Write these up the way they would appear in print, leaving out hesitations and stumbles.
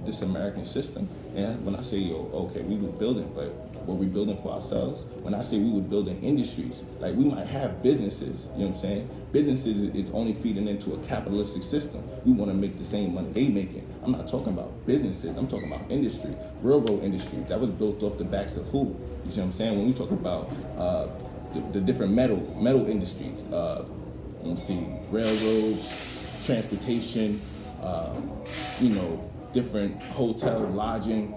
this American system. And when I say, yo, okay, we were building, but were we building for ourselves? When I say we were building industries, like we might have businesses, you know what I'm saying? Businesses is only feeding into a capitalistic system. We want to make the same money they making. I'm not talking about businesses, I'm talking about industry, railroad industry. That was built off the backs of who? You see what I'm saying? When we talk about the different metal industries, let's see, railroads, transportation, different hotel, lodging,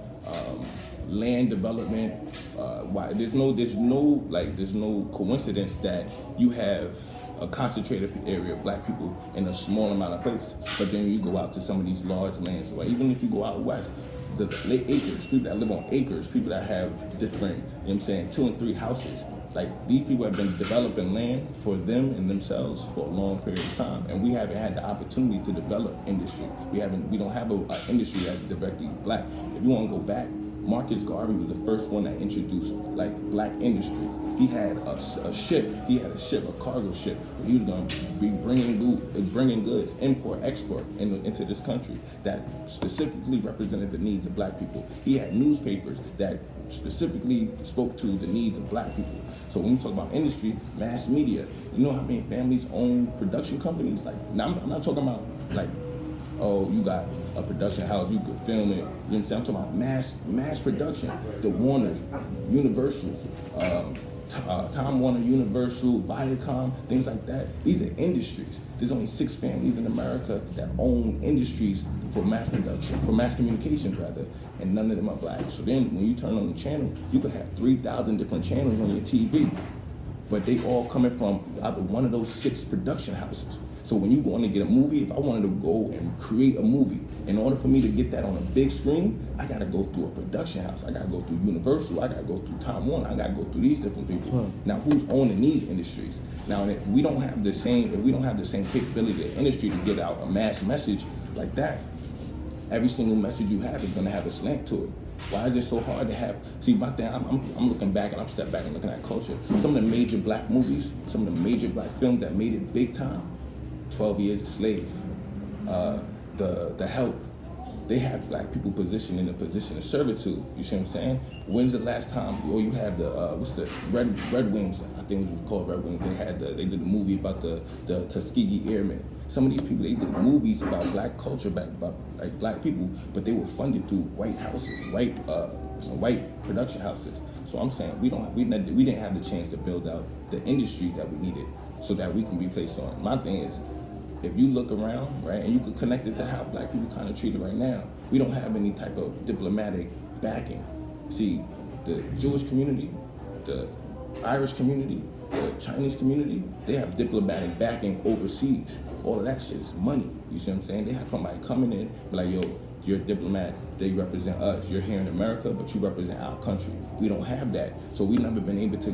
land development. Why there's no coincidence that you have a concentrated area of black people in a small amount of place. But then you go out to some of these large lands, or even if you go out west, the acres, people that live on acres, people that have different, you know what I'm saying, 2 and 3 houses. Like, these people have been developing land for them and themselves for a long period of time, and we haven't had the opportunity to develop industry. We don't have an industry that's directly black. If you want to go back, Marcus Garvey was the first one that introduced like black industry. He had a ship, a cargo ship, where he was going to be bringing goods, import, export into this country that specifically represented the needs of black people. He had newspapers that specifically spoke to the needs of black people. So when we talk about industry, mass media, you know how many families own production companies? Like, now I'm not talking about like, oh, you got a production house, you could film it. You know what I'm saying? I'm talking about mass production. The Warners, Universal, Time Warner, Universal, Viacom, things like that. These are industries. There's only 6 families in America that own industries for mass production, for mass communications rather, and none of them are black. So then when you turn on the channel, you could have 3,000 different channels on your TV, but they all coming from either one of those 6 production houses. So when you go in to get a movie, if I wanted to go and create a movie, in order for me to get that on a big screen, I gotta go through a production house. I gotta go through Universal. I gotta go through Time Warner. I gotta go through these different people. Now, who's owning these industries? Now, if we don't have the same capability of industry to get out a mass message like that, every single message you have is gonna have a slant to it. Why is it so hard to have? See, my thing, I'm looking back and I'm stepping back and looking at culture. Some of the major black movies, some of the major black films that made it big time, 12 Years a Slave, the Help, they have black people positioned in a position of servitude. You see what I'm saying? When's the last time? Or you have the Red Wings? I think it was called Red Wings. They did a movie about the Tuskegee Airmen. Some of these people, they did movies about black culture, about like black people, but they were funded through white houses, white production houses. So I'm saying we didn't have the chance to build out the industry that we needed so that we can be placed on. My thing is, if you look around, right, and you can connect it to how black people kind of treated right now, we don't have any type of diplomatic backing. See, the Jewish community, the Irish community, the Chinese community, they have diplomatic backing overseas. All of that shit is money. You see what I'm saying? They have somebody coming in, be like, yo, you're a diplomat, they represent us. You're here in America, but you represent our country. We don't have that. So we've never been able to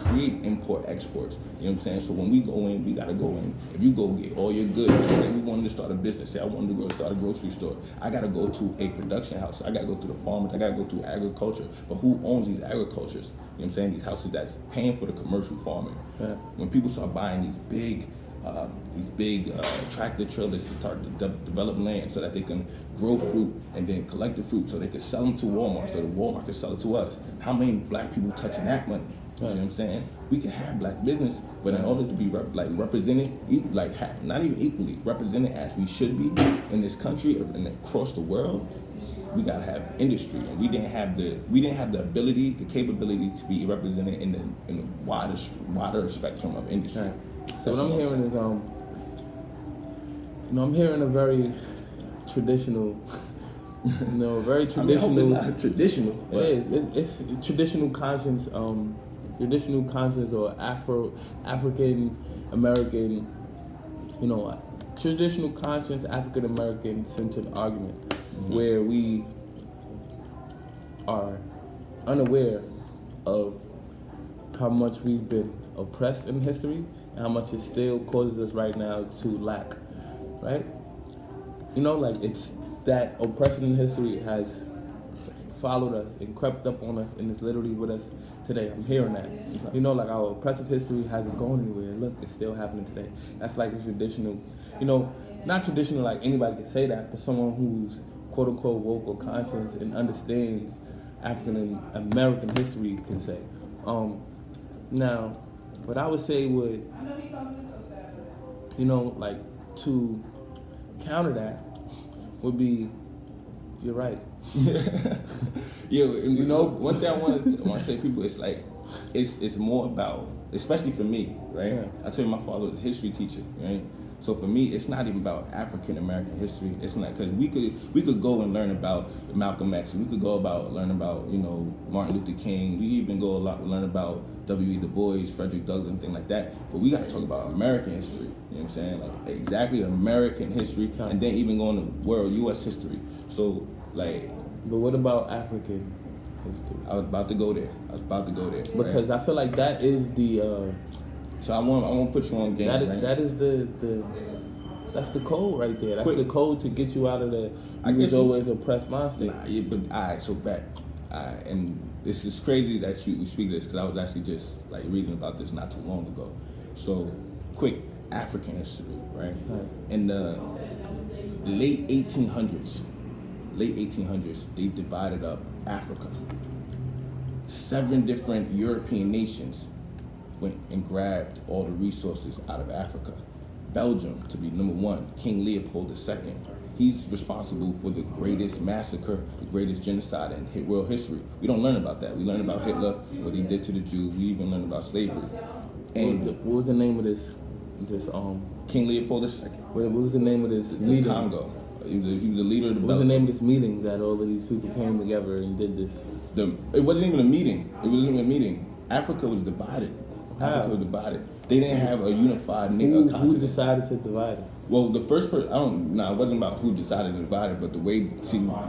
create import exports. You know what I'm saying? So when we go in, we gotta go in. If you go get all your goods, say we wanted to start a business, say I wanted to go start a grocery store, I gotta go to a production house. I gotta go to the farmers, I gotta go to agriculture. But who owns these agricultures? You know what I'm saying? These houses that's paying for the commercial farming. Yeah. When people start buying these big tractor trailers to start to develop land so that they can grow fruit and then collect the fruit so they can sell them to Walmart so the Walmart can sell it to us. How many black people touching that money? You see what I'm saying? We can have black business, but in order to be represented, not even equally, represented as we should be in this country and across the world, we gotta have industry, and we didn't have the ability, the capability to be represented in the wider spectrum of industry. Right. So what I'm hearing is, I'm hearing a very traditional, very traditional. I mean, I hope it's not traditional. But it's traditional conscience, or African American, traditional conscience African American centered argument, where we are unaware of how much we've been oppressed in history and how much it still causes us right now to lack, right? It's that oppression in history has followed us and crept up on us and is literally with us today. I'm hearing that. Our oppressive history hasn't gone anywhere. Look, it's still happening today. That's like a traditional, not traditional like anybody can say that, but someone who's quote unquote woke or conscious and understands African American history can say. Now, what I would say would, like to counter that would be, you're right. Yeah, one thing I want to say, people, it's like it's more about, especially for me, right? Yeah. I tell you, my father was a history teacher, right? So for me, it's not even about African American history. It's not, because we could go and learn about Malcolm X. We could go learn about Martin Luther King. We even go learn about W.E. Du Bois, Frederick Douglass, and things like that. But we got to talk about American history. You know what I'm saying? Like exactly American history, and then even going to world U.S. history. So like. But what about African history? I was about to go there. Because right? I feel like that is the. So I want to put you on game. That is that's the code right there. That's the code to get you out of the always oppressed monster. Nah, yeah, but alright, so back. And this is crazy that you speak this, because I was actually just like reading about this not too long ago. So quick African history, right? In the late 1800s, they divided up Africa. 7 different European nations went and grabbed all the resources out of Africa. Belgium, to be number 1, King Leopold II. He's responsible for the greatest massacre, the greatest genocide in world history. We don't learn about that. We learn about Hitler, what he did to the Jews. We even learn about slavery. And what was the name of this King Leopold II. What was the name of this meeting? Congo. He was the leader of the What was the name of this meeting that all of these people came together and did this? It wasn't even a meeting. Africa was divided. Africa was divided. They didn't have a unified continent. Who decided to divide it? Well, the first person, it wasn't about who decided to divide it, but the way,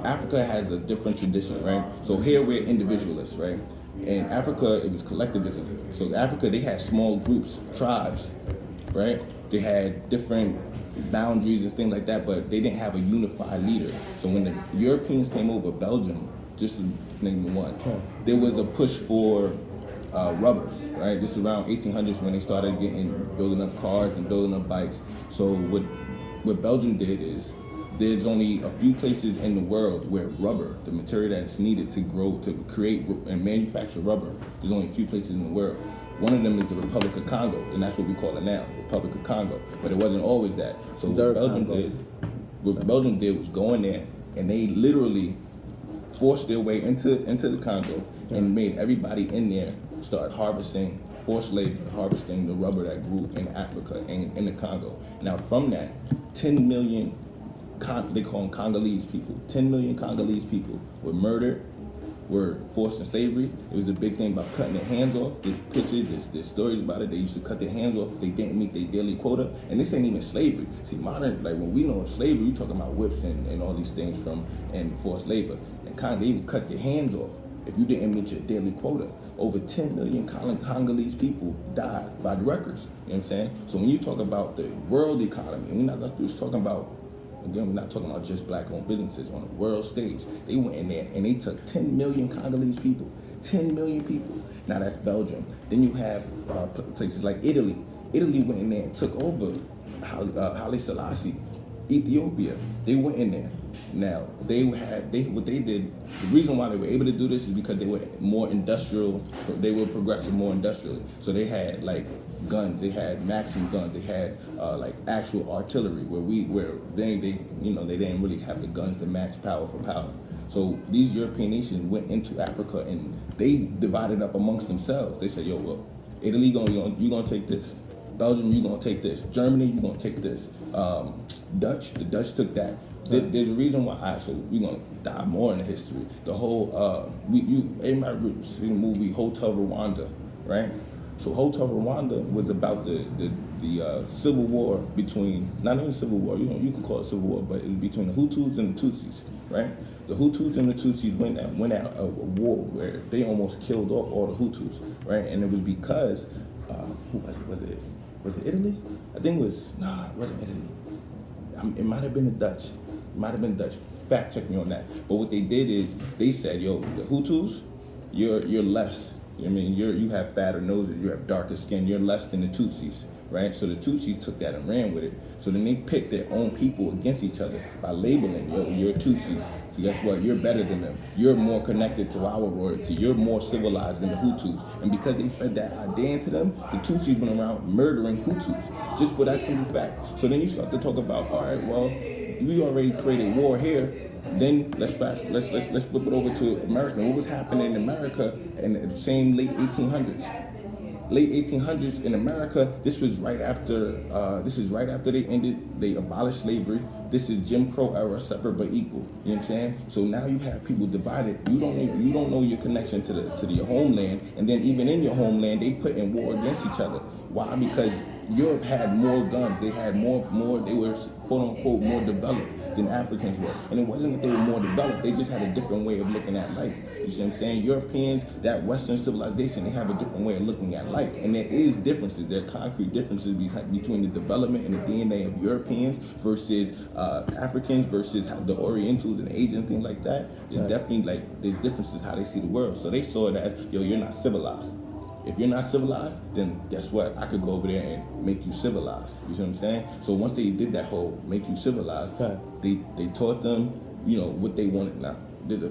Africa has a different tradition, right? So here we're individualists, right? In Africa, it was collectivism. So Africa, they had small groups, tribes, right? They had different boundaries and things like that, but they didn't have a unified leader. So when the Europeans came over, Belgium, just to name one, there was a push for rubber, right? This is around 1800s when they started building up cars and building up bikes. So what Belgium did is, there's only a few places in the world where rubber, the material that's needed to grow, to create and manufacture rubber, there's only a few places in the world. One of them is the Republic of Congo, and that's what we call it now, Republic of Congo. But it wasn't always that. So what Belgium did was go in there, and they literally forced their way into the Congo and made everybody in there start harvesting, forced labor, harvesting the rubber that grew in Africa and in the Congo. Now from that, 10 million, they call them Congolese people, 10 million Congolese people were murdered, were forced in slavery. It was a big thing about cutting their hands off. There's pictures, there's stories about it. They used to cut their hands off if they didn't meet their daily quota. And this ain't even slavery. See, modern, like when we know of slavery, we talking about whips and all these things and forced labor. And they would cut their hands off if you didn't meet your daily quota. Over 10 million Congolese people died by the records. You know what I'm saying? So when you talk about the world economy, we're not just talking about, again, we're not talking about just black-owned businesses on the world stage. They went in there and they took 10 million Congolese people. 10 million people. Now that's Belgium. Then you have places like Italy. Italy went in there and took over Haile Selassie. Ethiopia, they went in there. Now, what they did, the reason why they were able to do this is because they were more industrial, they were progressing more industrially. So they had like guns, they had Maxim guns, they had like actual artillery where they didn't really have the guns to match power for power. So these European nations went into Africa and they divided up amongst themselves. They said, yo, well, Italy, you're gonna take this. Belgium, you're gonna take this. Germany, you're gonna take this. The Dutch took that. There's a reason why. So we're gonna dive more into history. The whole everybody seen the movie Hotel Rwanda, right? So Hotel Rwanda was about the civil war between, not even civil war, you can call it civil war, but it was between the Hutus and the Tutsis, right? The Hutus and the Tutsis went at a war where they almost killed off all the Hutus, right? And it was because who was it Italy? I think it wasn't Italy. It might have been the Dutch. Fact check me on that. But what they did is they said, yo, the Hutus, you're less. I mean, you have fatter noses, you have darker skin, you're less than the Tutsis. right? So the Tutsis took that and ran with it. So then they picked their own people against each other by labeling, yo, you're a Tutsi. So guess what? You're better than them. You're more connected to our royalty. You're more civilized than the Hutus. And because they fed that idea into them, the Tutsis went around murdering Hutus just for that simple fact. So then you start to talk about, all right, well, we already created war here. Then let's flip it over to America. What was happening in America in the same late 1800s? Late 1800s in America, this is right after they abolished slavery. This is Jim Crow era, separate but equal. You know what I'm saying? So now you have people divided. You don't know your connection to your homeland, and then even in your homeland, they put in war against each other. Why? Because Europe had more guns. They had more. They were quote unquote more developed than Africans were. And it wasn't that they were more developed, they just had a different way of looking at life. You see what I'm saying? Europeans, that Western civilization, they have a different way of looking at life. And there is differences, there are concrete differences between the development and the DNA of Europeans versus Africans versus the Orientals and Asians, things like that. There's definitely there's differences how they see the world. So they saw it as, yo, you're not civilized. If you're not civilized, then guess what? I could go over there and make you civilized. You see what I'm saying? So once they did that whole make you civilized, they taught them, what they wanted. Now, there's a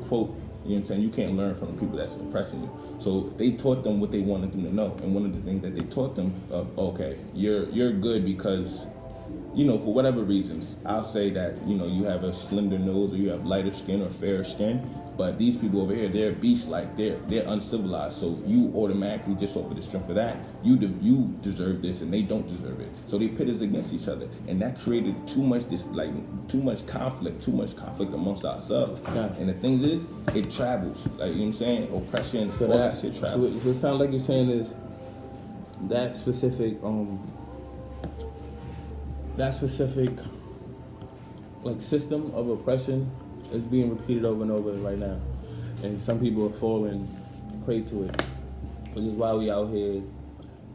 quote, you know what I'm saying? You can't learn from the people that's oppressing you. So they taught them what they wanted them to know. And one of the things that they taught them, okay, you're good because, for whatever reasons, I'll say that, you have a slender nose or you have lighter skin or fairer skin. But these people over here, they're beast-like, they're uncivilized. So you automatically, just off of the strength of that, you deserve this and they don't deserve it. So they pit us against each other, and that created too much conflict amongst ourselves. Yeah. And the thing is, it travels. You know what I'm saying? Oppression, so all that shit travels. So it sounds like you're saying is that specific system of oppression is being repeated over and over right now, and some people are falling prey to it, which is why we out here,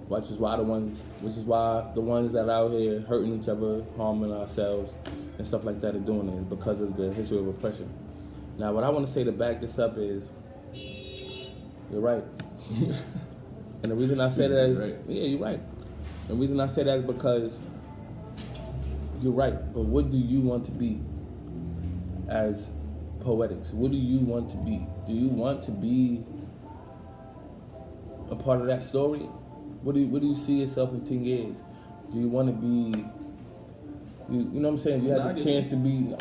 which is why the ones that are out here hurting each other, harming ourselves, and stuff like that are doing it, because of the history of oppression. Now, what I want to say to back this up is, you're right, and the reason I say that is, yeah, you're right. The reason I say that is because you're right. But what do you want to be? As Poetix, what do you want to be? Do you want to be a part of that story? What do you see yourself in 10 years? Do you want to be, you know what I'm saying? If you had the chance to be,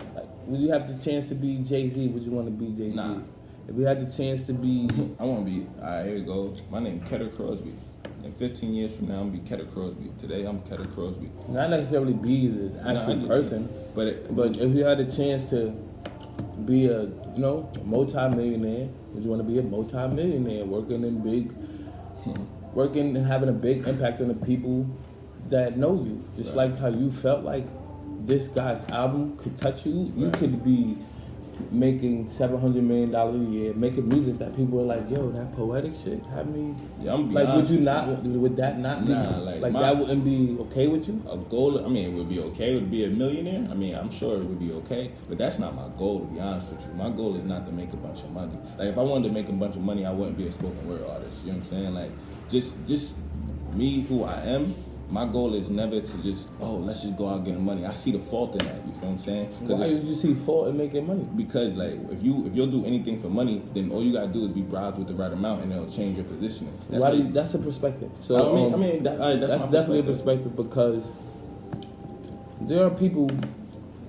would you have the chance to be Jay-Z? Would you want to be Jay-Z? Nah. If you had the chance to be... I want to be, all right, here you go. My name is Ketter Crosby. In 15 years from now, I'm going to be Ketter Crosby. Today, I'm Ketter Crosby. Not necessarily be the actual person, but if you had the chance to be a multi-millionaire, would you want to be a multi-millionaire working and having a big impact on the people that know you? Just like how you felt like this guy's album could touch you, you could be making $700 million a year, making music that people are like, yo, that poetic shit had me. Yeah, I'm like, would that not be, that wouldn't be okay with you? A goal, it would be okay. Would be a millionaire? I'm sure it would be okay, but that's not my goal, to be honest with you. My goal is not to make a bunch of money. Like, if I wanted to make a bunch of money, I wouldn't be a spoken word artist. You know what I'm saying? Like, just me, who I am. My goal is never to just, let's just go out getting money. I see the fault in that, you feel what I'm saying? Why did you see fault in making money? Because, if you'll do anything for money, then all you gotta do is be bribed with the right amount and it'll change your positioning. That's a perspective. So, that's definitely a perspective, because there are people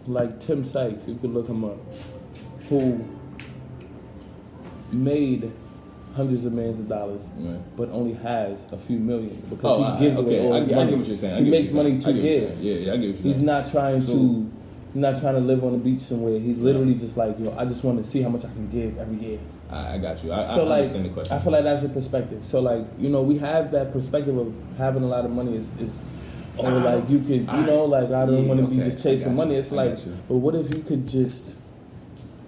like Tim Sykes, you could look him up, who made hundreds of millions of dollars, but only has a few million because he gives away all his money. I get what you're saying. He makes money to give. Yeah, I get what you're saying. He's not trying to live on the beach somewhere. He's literally just like, yo, I just want to see how much I can give every year. I got you. I understand the question. I feel like that's a perspective. So we have that perspective of having a lot of money is you could, I don't want to be just chasing money. It's but what if you could just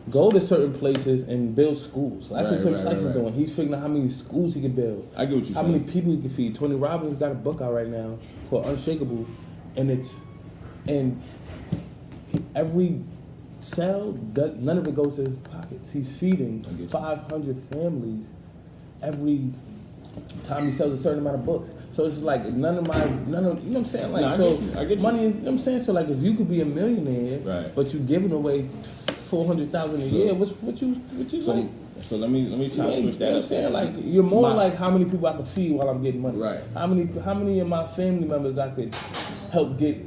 go to certain places and build schools? That's what Tim Sykes is doing. He's figuring out how many schools he can build. I get what you're saying. How many people he can feed. Tony Robbins got a book out right now called Unshakable, and every cell, none of it goes to his pockets. He's feeding 500 families every Tommy sells a certain amount of books. So it's like none of you know what I'm saying? Like, No, I get you. money is, you know what I'm saying? So like if you could be a millionaire, right, but you giving away $400,000 a year, what you like? So let me try to switch that up. Saying? Like you're more like how many people I can feed while I'm getting money. Right. How many of my family members I could help get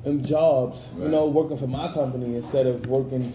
them jobs, right. Working for my company instead of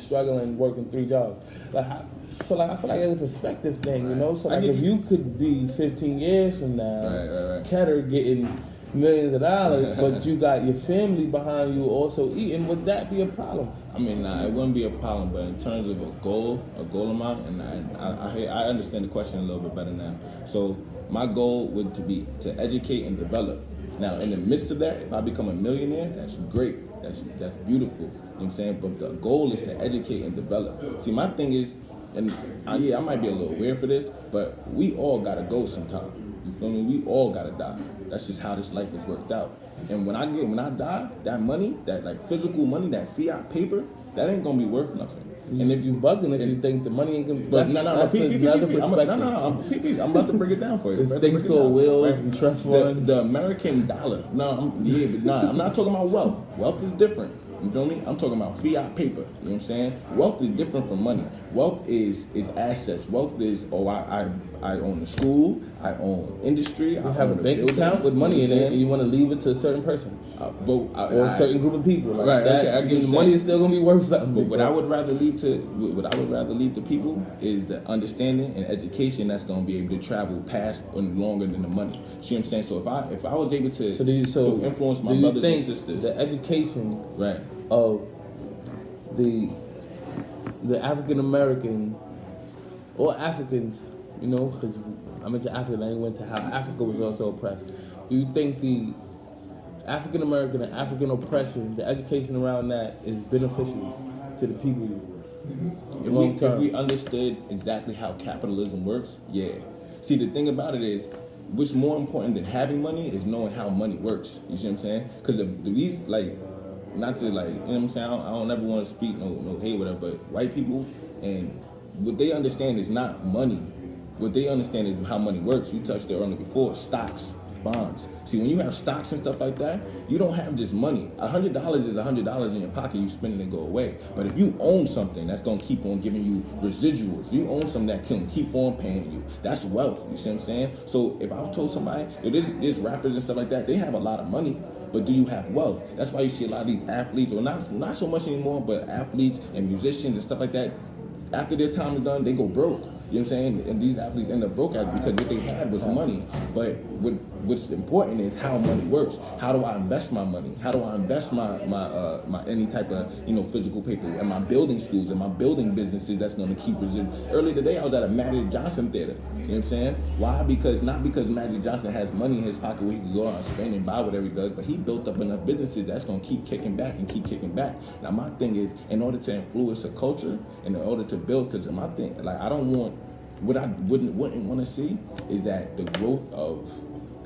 struggling, working 3 jobs. I feel like it's a perspective thing, right. So like if you could be 15 years from now, right. Ketter getting millions of dollars, but you got your family behind you also eating, would that be a problem? I mean, nah, it wouldn't be a problem, but in terms of a goal amount, and I understand the question a little bit better now. So my goal would be to educate and develop. Now, in the midst of that, if I become a millionaire, that's great. That's beautiful. You know what I'm saying? But the goal is to educate and develop. See, my thing is, and I might be a little weird for this, but we all gotta go sometime. You feel me? We all gotta die. That's just how this life is worked out. And when I die, that money, that like physical money, that fiat paper, that ain't gonna be worth nothing. And if you bugging, if you think the money ain't gonna, that's another perspective. I'm about to break it down for you. Things called wills and trust funds. The American dollar. I'm not talking about wealth. Wealth is different. You feel me? I'm talking about fiat paper. You know what I'm saying? Wealth is different from money. Wealth is assets. Wealth is, I own a school, I own industry. You have a bank account with money in it, and you want to leave it to a certain person, or a certain group of people. Like right? that, okay, I get the money is still gonna be worth something. But what I would rather leave to people is the understanding and education that's gonna be able to travel past and longer than the money. See what I'm saying? So if I was able to to influence my brothers and sisters, the education right of the African American or Africans, because I mentioned Africa, I went to how Africa was also oppressed. Do you think the African American and African oppression, the education around that, is beneficial to the people long term? If we understood exactly how capitalism works, yeah. See, the thing about it is, what's more important than having money is knowing how money works. You see what I'm saying? Because these, like, not to, like, you know what I'm saying? I don't ever want to speak no hate, whatever, but white people, and what they understand is not money. What they understand is how money works. You touched it earlier before, stocks, bonds. See, when you have stocks and stuff like that, you don't have just money. $100 is $100 in your pocket, you spend it and go away. But if you own something that's gonna keep on giving you residuals, you own something that can keep on paying you, that's wealth, you see what I'm saying? So if I told somebody, there's rappers and stuff like that, they have a lot of money, but do you have wealth? That's why you see a lot of these athletes, or not so much anymore, but athletes and musicians and stuff like that, after their time is done, they go broke. You know what I'm saying? And these athletes end up broke because what they had was money. But what's important is how money works. How do I invest my money? How do I invest my any type of physical paper? Am I building schools? Am I building businesses that's going to keep residual? Earlier today, I was at a Magic Johnson theater. You know what I'm saying? Why? Not because Magic Johnson has money in his pocket where he can go out and spend and buy whatever he does, but he built up enough businesses that's going to keep kicking back and keep kicking back. Now my thing is, in order to influence a culture and in order to build, because my thing, like, I don't want. What I wouldn't want to see is that the growth of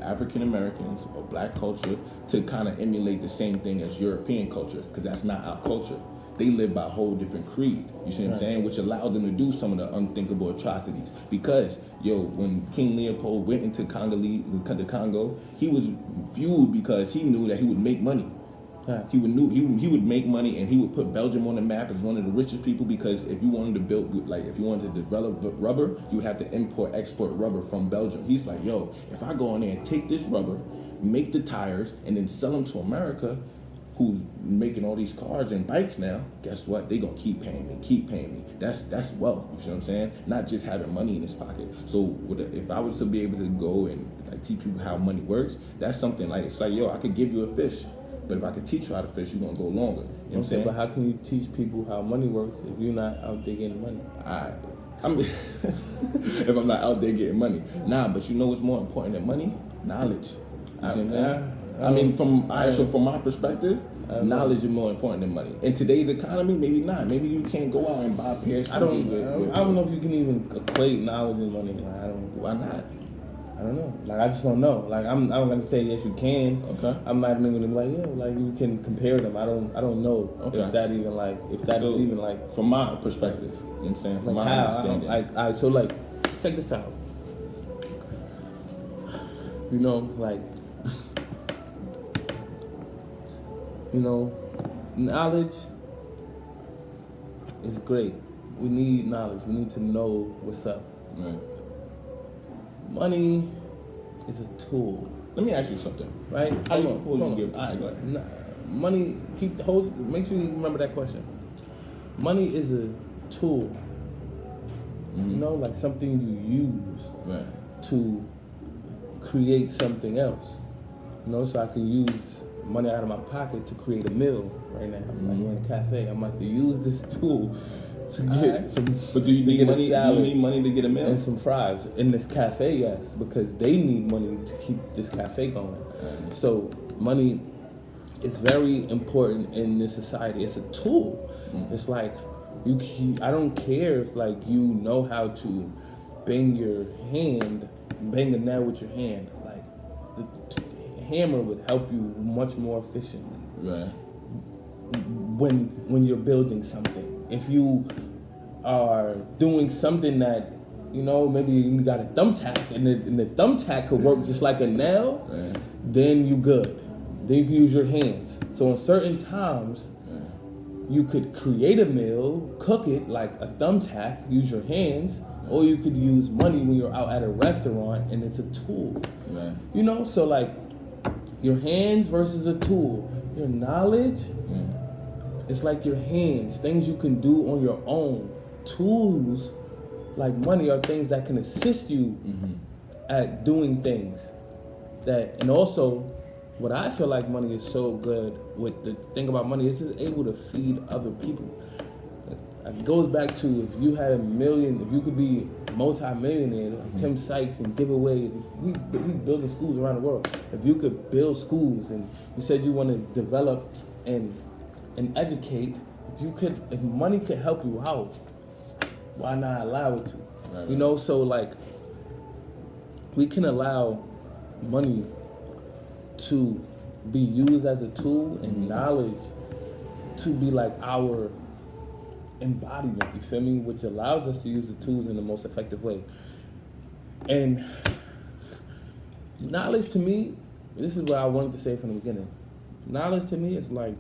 African Americans or black culture to kind of emulate the same thing as European culture, because that's not our culture. They live by a whole different creed, you see what I'm saying? Which allowed them to do some of the unthinkable atrocities. Because, when King Leopold went into the Congo, he was viewed because he knew that he would make money. He would make money, and he would put Belgium on the map as one of the richest people, because if you wanted to develop rubber, you would have to export rubber from Belgium. He's like, if I go in there and take this rubber, make the tires, and then sell them to America, who's making all these cars and bikes now, guess what? They gonna keep paying me. That's wealth, you see what I'm saying? Not just having money in his pocket. So if I was to be able to go and teach you how money works, that's something like, it's like, I could give you a fish, but if I could teach you how to fish, you're going to go longer. You know what I'm saying? But how can you teach people how money works if you're not out there getting money? If I'm not out there getting money. But you know what's more important than money? Knowledge. You see what I mean? From my perspective, knowledge is more important than money. In today's economy, maybe not. Maybe you can't go out and buy a pair of shoes. I don't know if you can even equate knowledge and money. Why not? I don't know. I just don't know. I'm gonna say yes, you can. Okay. I'm not even gonna be like, you can compare them. I don't know if that even from my perspective. You know what I'm saying? From my understanding. check this out. You know, like, you know, knowledge is great. We need knowledge. We need to know what's up. Right. Money is a tool. Let me ask you something. Right? How do you propose you give? All right, go ahead. Money, make sure you remember that question. Money is a tool. You know, like something you use to create something else. You know, so I can use money out of my pocket to create a meal right now. Like we're in a cafe, I'm about to use this tool to get some. But do you need money? Do you need money to get a meal? And some fries in this cafe, yes, because they need money to keep this cafe going. So money is very important in this society. It's a tool. It's like I don't care if like you know how to bang a nail with your hand. Like the hammer would help you much more efficiently. Right. When you're building something. If you are doing something that, you know, maybe you got a thumbtack and the thumbtack could work just like a nail, then you good. Then you can use your hands. So in certain times, you could create a meal, cook it like a thumbtack, use your hands, or you could use money when you're out at a restaurant and it's a tool. Right. You know, so like your hands versus a tool. Your knowledge, it's like your hands, things you can do on your own. Tools, like money, are things that can assist you at doing things. And also, what I feel like money is so good with the thing about money is it's able to feed other people. It goes back to if you had $1 million, if you could be multi-millionaire like Tim Sykes and give away, we building schools around the world. If you could build schools and you said you want to develop and educate, if money could help you out, why not allow it to? Right. You know, so like we can allow money to be used as a tool and knowledge to be like our embodiment, you feel me? Which allows us to use the tools in the most effective way. And knowledge to me, this is what I wanted to say from the beginning. Knowledge to me is like,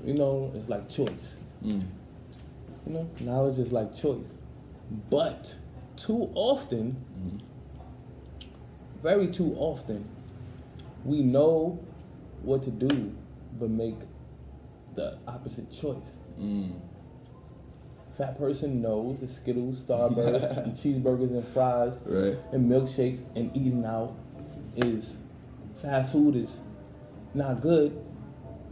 you know, it's like choice. You know, knowledge is like choice. But too often, very too often, we know what to do, but make the opposite choice. Fat person knows the Skittles, Starburst, and cheeseburgers and fries, and milkshakes, and eating out is fast food is not good.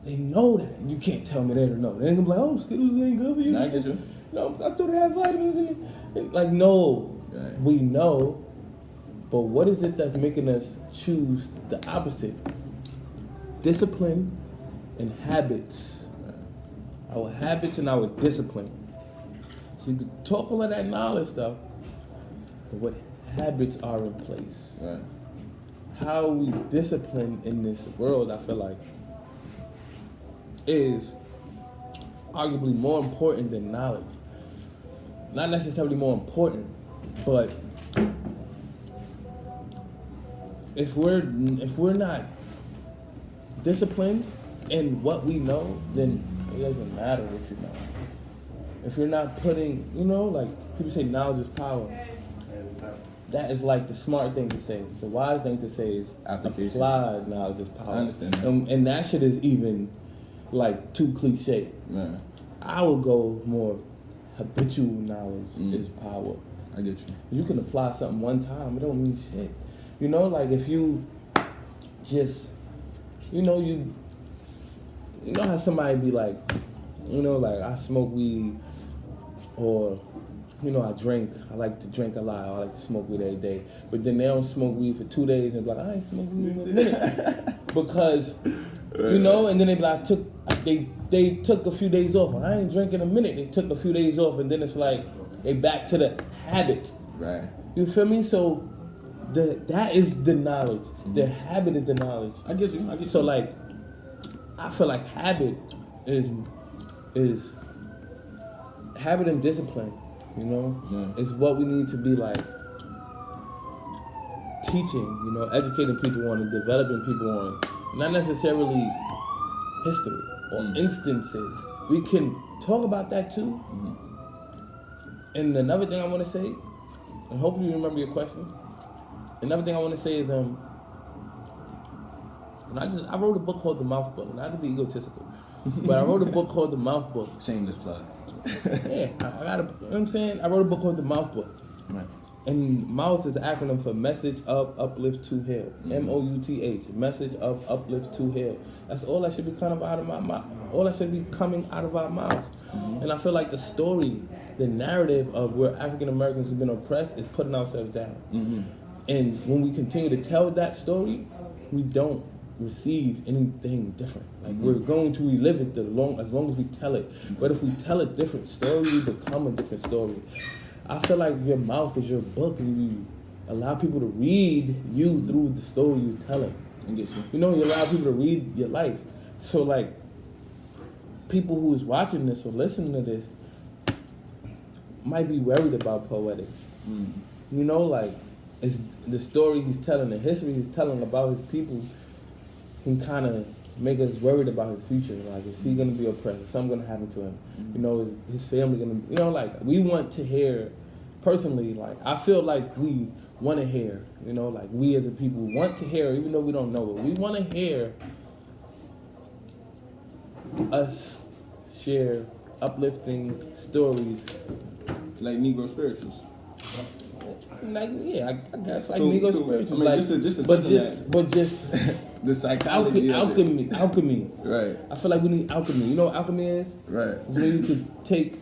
They know that. You can't tell me they don't know. They ain't gonna be like, oh, Skittles ain't good for you. I get you. No, I thought they had vitamins in it. Like, no, we know. But what is it that's making us choose the opposite? Discipline and habits. Our habits and our discipline. So you can talk all of that knowledge stuff, but what habits are in place? How we discipline in this world, I feel like, is arguably more important than knowledge. Not necessarily more important, but if we're not disciplined in what we know, then it doesn't matter what you know. If you're not putting, you know, like people say knowledge is power. That is like the smart thing to say. The wise thing to say is applied knowledge is power. I understand that. And that shit is even like too cliche. I would go more habitual knowledge is power. I get you. You can apply something one time, it don't mean shit. You know, like if you just, you know how somebody be like, you know, like I smoke weed, or, you know, I like to drink a lot, or I like to smoke weed every day. But then they don't smoke weed for 2 days and be like, I ain't smoking weed in a minute. Because, you know, and then they be like, they took a few days off. I ain't drinking a minute. They took a few days off, and then it's like, they back to the habit. Right. You feel me? So that is the knowledge. The habit is the knowledge. I get you. So like, I feel like habit is habit and discipline, you know, is what we need to be like teaching, you know, educating people on and developing people on. Not necessarily history or instances. We can talk about that too. And another thing I want to say, and hopefully you remember your question. Another thing I want to say is, and I wrote a book called The Mouth Book, not to be egotistical, but I wrote a book called The Mouth Book. Shameless plug. Yeah, I got a, you know what I'm saying? I wrote a book called The Mouth Book. Right. And MOUTH is the acronym for Message of Uplift to Heal. MOUTH, Message of Uplift to Heal. That's all that should be coming out of my mouth. All that should be coming out of our mouths. And I feel like the story, the narrative of where African Americans have been oppressed is putting ourselves down. And when we continue to tell that story, we don't receive anything different. Like we're going to relive it as long as we tell it. But if we tell a different story, we become a different story. I feel like your mouth is your book, and you allow people to read you through the story you're telling. You know, you allow people to read your life. So, like, people who is watching this or listening to this might be worried about Poetix. You know, like, it's the story he's telling, the history he's telling about his people can kind of make us worried about his future. Like, is he going to be oppressed? Is something going to happen to him? You know, is his family going to, you know, like, we want to hear, personally, like, I feel like we want to hear, you know, like, we as a people want to hear, even though we don't know it, we want to hear us share uplifting stories. Like Negro spirituals. Like, yeah, I guess like Negro spirituals. I mean, like, but just the psychology alchemy. Right. I feel like we need alchemy. You know what alchemy is? Right. It's when you could take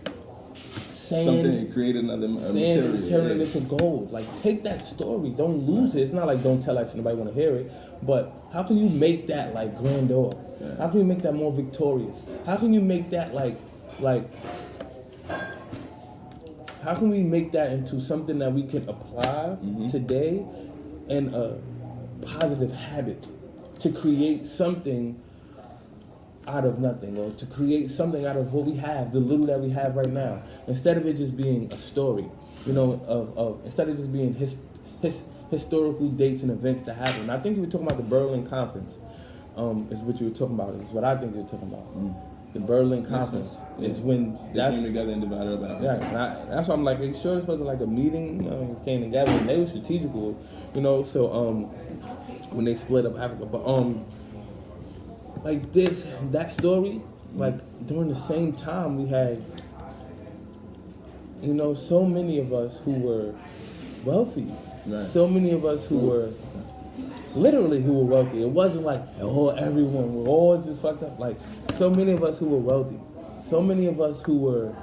sand, something and create another material. And turn it into gold. Like, take that story. Don't lose it. It's not like don't tell that shit, nobody want to hear it. But how can you make that like grandeur? Yeah. How can you make that more victorious? How can you make that like how can we make that into something that we can apply today and a positive habit to create something out of nothing, or to create something out of what we have, the little that we have right now, instead of it just being a story, you know, of instead of just being historical dates and events that happen. I think you were talking about the Berlin Conference, is what you were talking about, is what I think you were talking about. The Berlin Conference is when they came together and divided about it. Yeah, and that's why I'm like, are you sure this wasn't like a meeting? You know, came together and they were strategical, you know. So when they split up Africa, but like that story, like during the same time we had, you know, so many of us who were wealthy, so many of us who were literally who were wealthy. It wasn't like everyone we're all just fucked up. Like, so many of us who were wealthy, so many of us who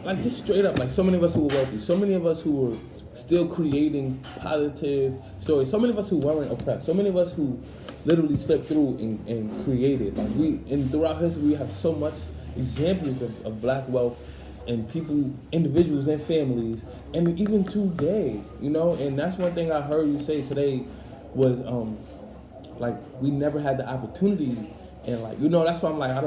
like, just straight up, like, so many of us who were wealthy, so many of us who were still creating positive stories, so many of us who weren't oppressed, so many of us who literally slipped through and created. Like, throughout history we have so much examples of black wealth and people, individuals and families, and even today, you know. And that's one thing I heard you say today was like, we never had the opportunity, and like, you know, that's why I'm like, I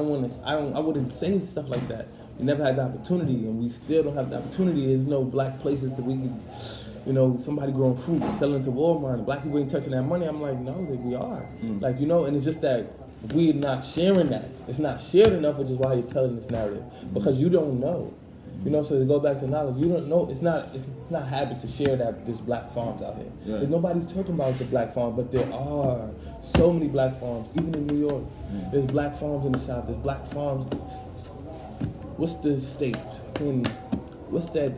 wouldn't say stuff like that. We never had the opportunity, and we still don't have the opportunity. There's no black places that we can, you know, somebody growing fruit and selling to Walmart, and black people ain't touching that money. I'm like, no, that we are. Like, you know, and it's just that we're not sharing that. It's not shared enough, which is why you're telling this narrative, because you don't know. You know, so to go back to knowledge, you don't know. It's not habit to share that there's black farms out here. There's nobody's talking about the black farms, but there are so many black farms, even in New York. There's black farms in the South. There's black farms. What's the state? And what's the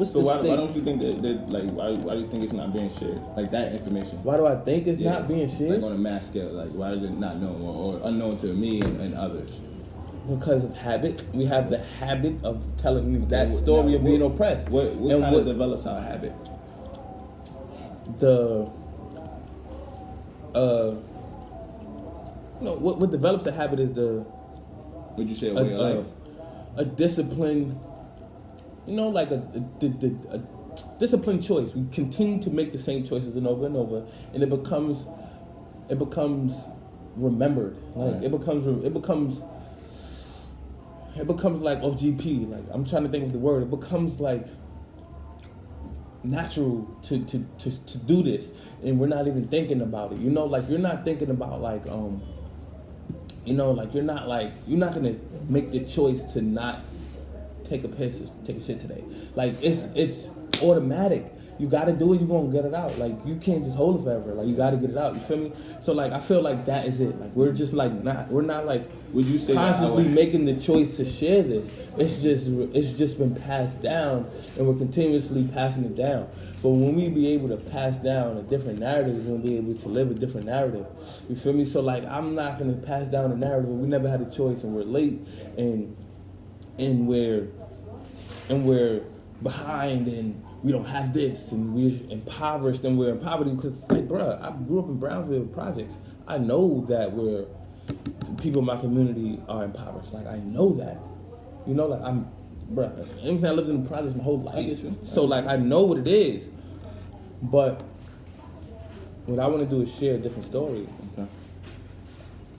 So why state? don't you think that like why do you think it's not being shared? Like, that information. Why do I think it's not being shared? Like, on a mass scale, like, why is it not known or unknown to me and others? Because of habit. We have the habit of telling you that story of being oppressed. What kind of develops our habit? What develops a habit is Would you say a way of life? A discipline, you know, like a disciplined choice. We continue to make the same choices over and over, and it becomes remembered. Like, it becomes it becomes like off GP. Like I'm trying to think of the word. It becomes like natural to do this, and we're not even thinking about it. You know, like you're not thinking about like you know, like you're not gonna make the choice to not take a piss or take a shit today. Like it's automatic. You gotta do it, you're gonna get it out. Like you can't just hold it forever. Like you gotta get it out. You feel me? So like I feel like that is it. Like we're just like we're not like would you say consciously making the choice to share this. It's just been passed down, and we're continuously passing it down. But when we be able to pass down a different narrative, we'll be able to live a different narrative. You feel me? So like I'm not gonna pass down a narrative where we never had a choice and we're late and we're behind and we don't have this and we're impoverished and we're in poverty because like bruh, I grew up in Brownsville projects. I know that the people in my community are impoverished. Like I know that. You know, like I lived in the projects my whole life. So like I know what it is. But what I want to do is share a different story. Okay.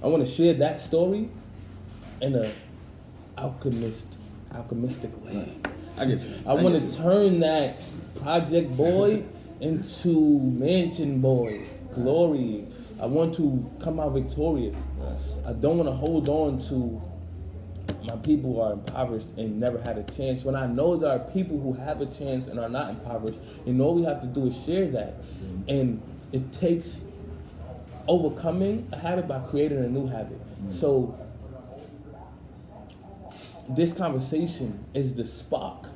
I want to share that story in a alchemistic way. Right. I get you. I want to turn that project boy into mansion boy, glory. I want to come out victorious. Yes. I don't want to hold on to my people who are impoverished and never had a chance. When I know there are people who have a chance and are not impoverished, and all we have to do is share that. Mm-hmm. And it takes overcoming a habit by creating a new habit. Mm-hmm. So this conversation is the spark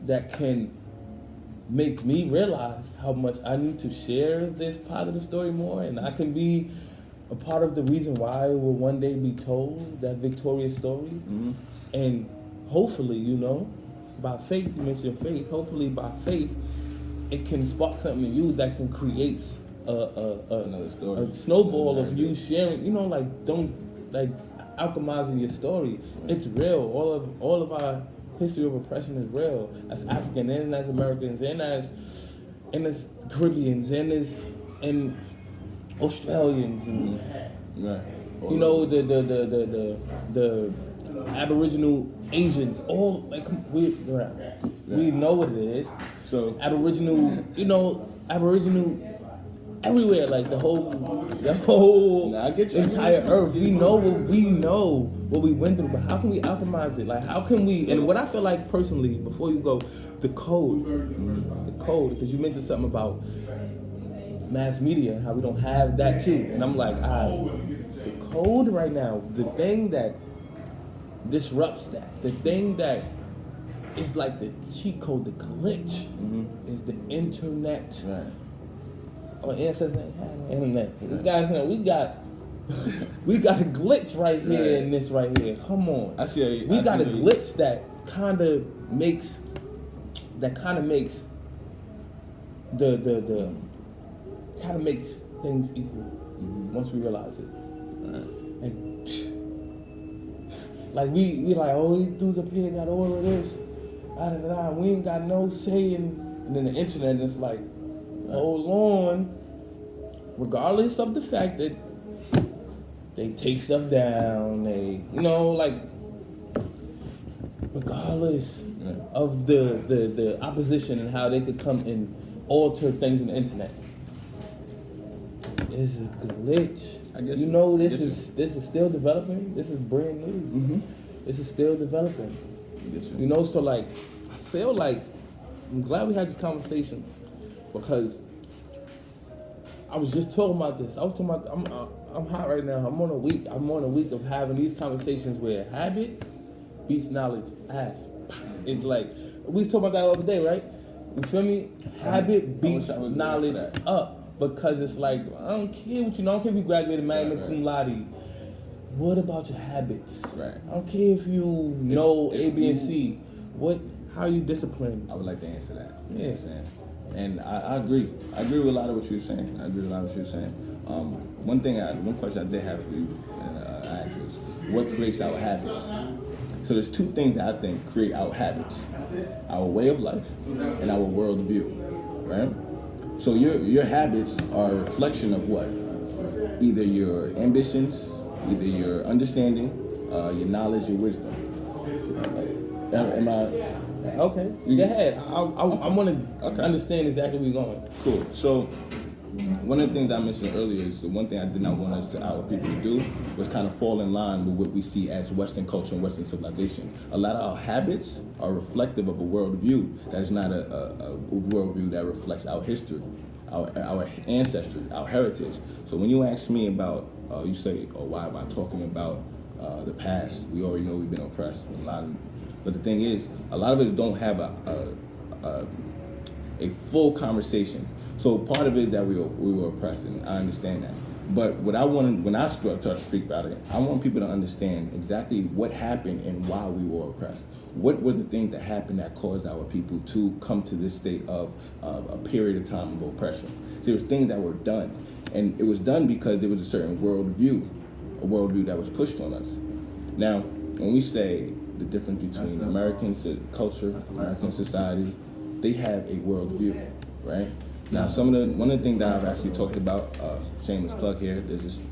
that can make me realize how much I need to share this positive story more, and I can be a part of the reason why will one day be told that victorious story. Mm-hmm. And hopefully, you know, by faith, you mentioned faith, hopefully by faith, it can spark something in you that can create another story. A snowball of you sharing, you know, like alchemizing your story. Right. It's real. All of our history of oppression is real. As African and as Americans and as Caribbeans and Australians and right. You know the Aboriginal Asians, all like we know what it is. So Aboriginal everywhere, like the whole entire earth. We know what we went through, but how can we alchemize it? Like how can we? And what I feel like personally, before you go, the code, because you mentioned something about mass media and how we don't have that too, and I'm like, the code right now, the thing that disrupts that, the thing that is like the cheat code, the glitch, is the internet. Right. Our ancestors ain't had no internet. Right. We got a glitch right here in this right here. Come on. We got a glitch that kind of makes things equal once we realize it. Right. Like we like, oh, these dudes up here got all of this. We ain't got no say and then the internet is like, hold on. Regardless of the fact that they take stuff down, regardless of the opposition and how they could come and alter things on the internet. It's a glitch. I guess this is still developing. This is brand new. Mm-hmm. This is still developing. You know, so like I feel like I'm glad we had this conversation because I was just talking about this. I was talking about I'm hot right now. I'm on a week of having these conversations where habit beats knowledge ass. It's like we was talking about that the other day, right? You feel me? Habit beats knowledge up. Because it's like, I don't care what you know. I don't care if you graduated magna cum laude. What about your habits? Right. I don't care if you know A, B, and C. How are you disciplined? I would like to answer that. You know what I'm saying? And I agree. I agree with a lot of what you're saying. One question I did have for you, and I asked was, what creates our habits? So there's two things that I think create our habits: our way of life and our worldview, right? So your habits are a reflection of what? Either your ambitions, either your understanding, your knowledge, your wisdom. Am I okay? Go ahead. I want to understand exactly where you're going. Cool. So, one of the things I mentioned earlier is the one thing I did not want our people to do was kind of fall in line with what we see as Western culture and Western civilization. A lot of our habits are reflective of a worldview that is not a worldview that reflects our history, our ancestry, our heritage. So when you ask me about, you say, oh, why am I talking about the past? We already know we've been oppressed. But the thing is, a lot of us don't have a full conversation. So part of it is that we were oppressed, and I understand that. But what I wanted, when I start to speak about it, I want people to understand exactly what happened and why we were oppressed. What were the things that happened that caused our people to come to this state of a period of time of oppression? So there was things that were done, and it was done because there was a certain a worldview that was pushed on us. Now, when we say the difference between American culture, American society, they have a worldview, right? Now, one of the things that I've actually talked about, shameless plug here,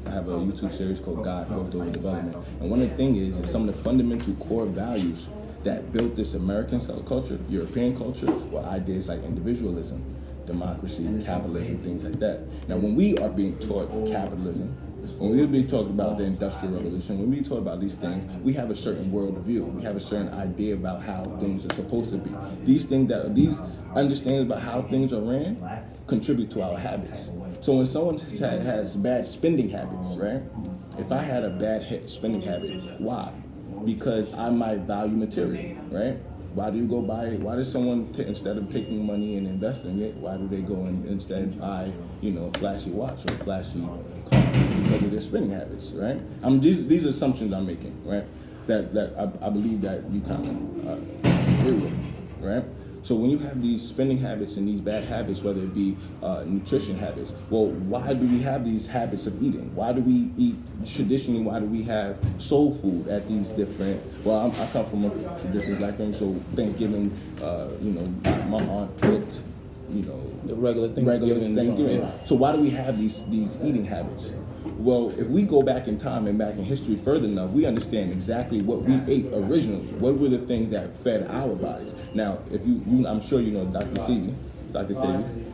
I have a YouTube series called God, Growth Over Development. And one of the things is some of the fundamental core values that built this American culture, European culture, were ideas like individualism, democracy, capitalism, things like that. Now, when we are being taught capitalism, when we're being taught about the Industrial Revolution, when we talk about these things, we have a certain worldview. We have a certain idea about how things are supposed to be. These understandings about how things are ran contribute to our habits. So when someone has bad spending habits, right? If I had a bad spending habit, why? Because I might value material, right? Why does someone, instead of taking money and investing it, why do they go and instead buy, a flashy watch or a flashy car? Because of their spending habits, right? These are assumptions I'm making, right? That I believe that you kind of agree with, right? So when you have these spending habits and these bad habits, whether it be nutrition habits, well, why do we have these habits of eating? Why do we eat traditionally? Why do we have soul food at these different? Well, I come from a traditional black family, so Thanksgiving, my aunt cooked, the regular Thanksgiving. Yeah. So why do we have these eating habits? Well, if we go back in time and back in history further enough, we understand exactly what we ate originally. What were the things that fed our bodies? Now, if I'm sure you know Dr. Sebi.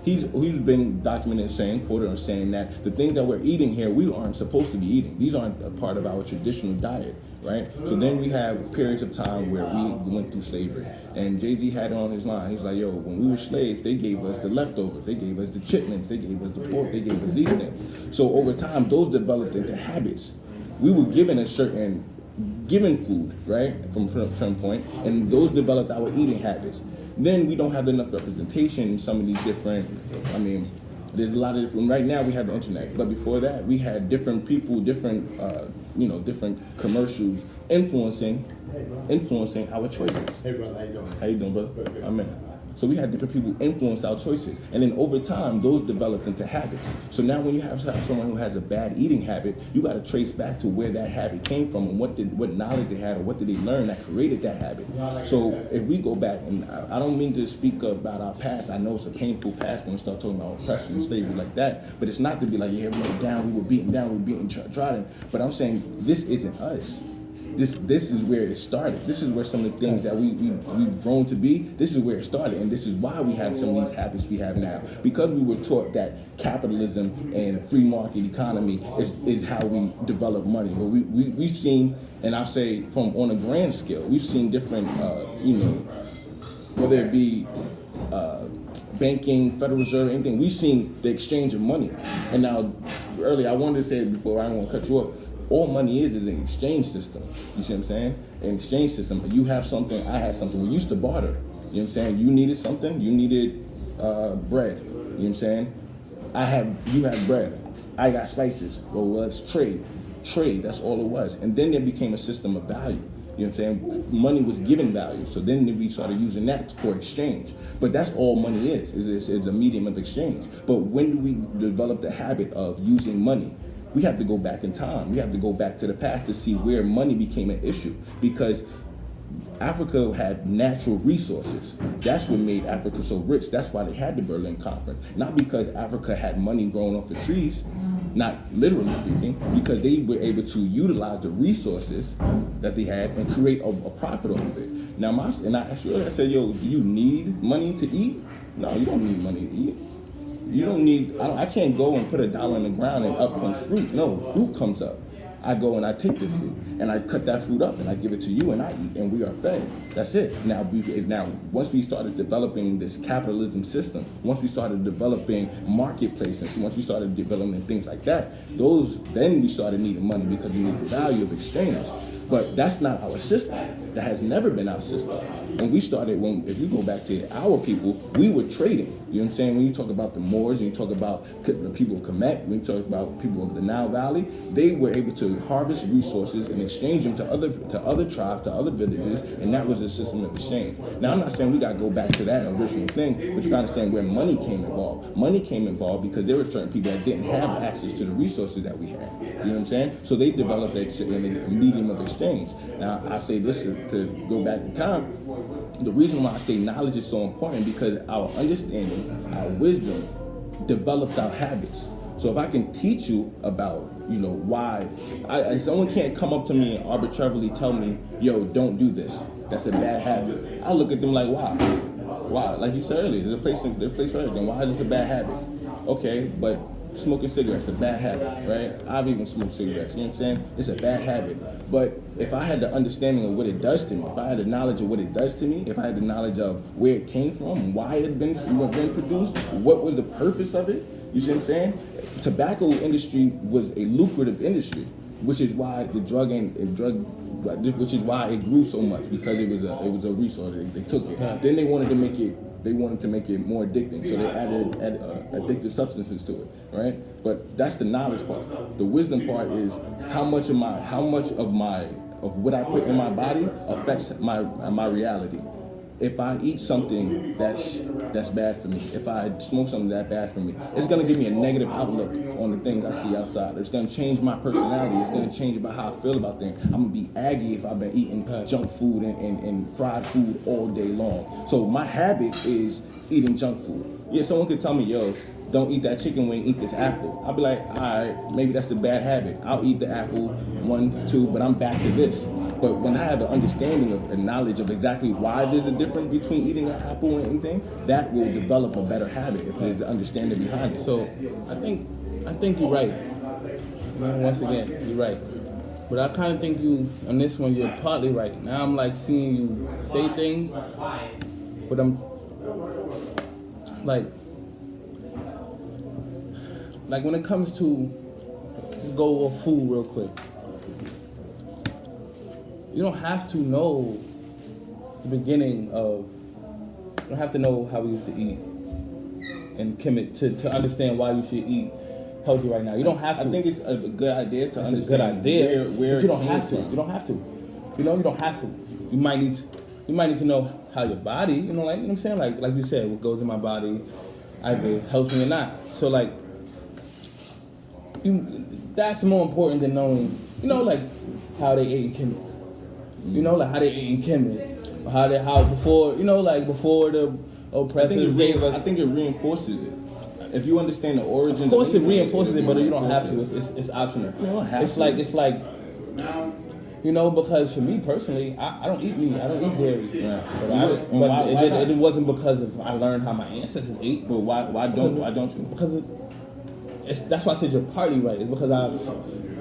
He's been documented quoted on saying that the things that we're eating here, we aren't supposed to be eating. These aren't a part of our traditional diet, right? So then we have periods of time where we went through slavery. And Jay-Z had it on his line. He's like, yo, when we were slaves, they gave us the leftovers. They gave us the chitlins. They gave us the pork. They gave us these things. So over time, those developed into habits. We were given given food, right, from a certain point, and those developed our eating habits. Then we don't have enough representation in some of these different, there's a lot of different, right now we have the internet, but before that we had different people, different commercials influencing our choices. Hey brother, how you doing? How you doing, brother? Amen. So we had different people influence our choices. And then over time, those developed into habits. So now when you have someone who has a bad eating habit, you got to trace back to where that habit came from and what knowledge they had or what did they learn that created that habit. So if we go back, and I don't mean to speak about our past. I know it's a painful past when we start talking about oppression and slavery like that. But it's not to be like, yeah, we were beaten trodden. But I'm saying this isn't us. This is where it started. This is where some of the things that we've grown to be, this is where it started. And this is why we have some of these habits we have now. Because we were taught that capitalism and free market economy is how we develop money. But we've seen, and I'll say from on a grand scale, we've seen different, whether it be banking, Federal Reserve, anything, we've seen the exchange of money. And now, earlier, I wanted to say it before, I don't want to cut you off. All money is an exchange system. You see what I'm saying? An exchange system. You have something, I have something. We used to barter. You know what I'm saying? You needed something, you needed bread. You know what I'm saying? You have bread. I got spices. Well, let's trade. Trade, that's all it was. And then there became a system of value. You know what I'm saying? Money was given value. So then we started using that for exchange. But that's all money is a medium of exchange. But when do we develop the habit of using money? We have to go back in time. We have to go back to the past to see where money became an issue. Because Africa had natural resources. That's what made Africa so rich. That's why they had the Berlin Conference. Not because Africa had money growing off the trees. not literally speaking, because they were able to utilize the resources that they had and create a profit off of it. Now, I asked you earlier, I said, yo, do you need money to eat? No, you don't need money to eat. You don't need, I can't go and put $1 in the ground and up comes fruit. No, fruit comes up. I go and I take the fruit and I cut that fruit up and I give it to you and I eat and we are fed. That's it. Now, once we started developing this capitalism system, once we started developing marketplaces, once we started developing things like that, then we started needing money because we need the value of exchange. But that's not our system. That has never been our system. And we started if you go back to our people, we were trading. You know what I'm saying? When you talk about the Moors, when you talk about the people of Kemet, when you talk about people of the Nile Valley, they were able to harvest resources and exchange them to other tribes, to other villages, and that was a system of exchange. Now, I'm not saying we got to go back to that original thing, but you got to understand where money came involved. Money came involved because there were certain people that didn't have access to the resources that we had. You know what I'm saying? So they developed a medium of exchange. Now, I say this to go back in time. The reason why I say knowledge is so important because our understanding, our wisdom develops our habits. So if I can teach you about, why, someone can't come up to me and arbitrarily tell me, yo, don't do this. That's a bad habit. I look at them like, why? Why? Like you said earlier, there's a place for everything. Why is this a bad habit? Okay, but smoking cigarettes is a bad habit, right? I've even smoked cigarettes, you know what I'm saying? It's a bad habit. But if I had the understanding of what it does to me, if I had the knowledge of what it does to me, if I had the knowledge of where it came from, why it had been produced, what was the purpose of it, you see what I'm saying? Tobacco industry was a lucrative industry, which is why which is why it grew so much, because it was a resource. They took it. Then they wanted to make it more addicting, so they added addictive substances to it, right? But that's the knowledge part. The wisdom part is how much of what I put in my body affects my reality. If I eat something that's bad for me, if I smoke something that's bad for me, it's gonna give me a negative outlook on the things I see outside. It's gonna change my personality. It's gonna change about how I feel about things. I'm gonna be aggy if I've been eating junk food and fried food all day long. So my habit is eating junk food. Yeah, someone could tell me, yo, don't eat that chicken wing, eat this apple. I'll be like, all right, maybe that's a bad habit. I'll eat the apple, 1, 2, but I'm back to this. But when I have an understanding of the knowledge of exactly why there's a difference between eating an apple and anything, that will develop a better habit if there's an understanding behind it. So I think you're right. Once again, you're right. But I kind of think on this one, you're partly right. Now I'm like seeing you say things, but I'm like when it comes to, let's go over food real quick. You don't have to know the beginning of, you don't have to know how we used to eat and commit to understand why you should eat healthy right now. You don't have to. I think it's a good idea to understand. It's a good idea, where but you don't have to. You don't have to. You don't have to. You might need to know how your body, you know what I'm saying? Like you said, what goes in my body either helps me or not. So that's more important than knowing, how they ate in Kemet. How they ate in Kemet. How before the oppressors gave us. I think it reinforces it. If you understand the origin. Of course it reinforces it, but you don't have to. It's optional. You don't have it's like because for me personally, I don't eat meat. I don't eat dairy. But it wasn't because of I learned how my ancestors ate. But why don't you? Because that's why I said you're partly right. It's because I've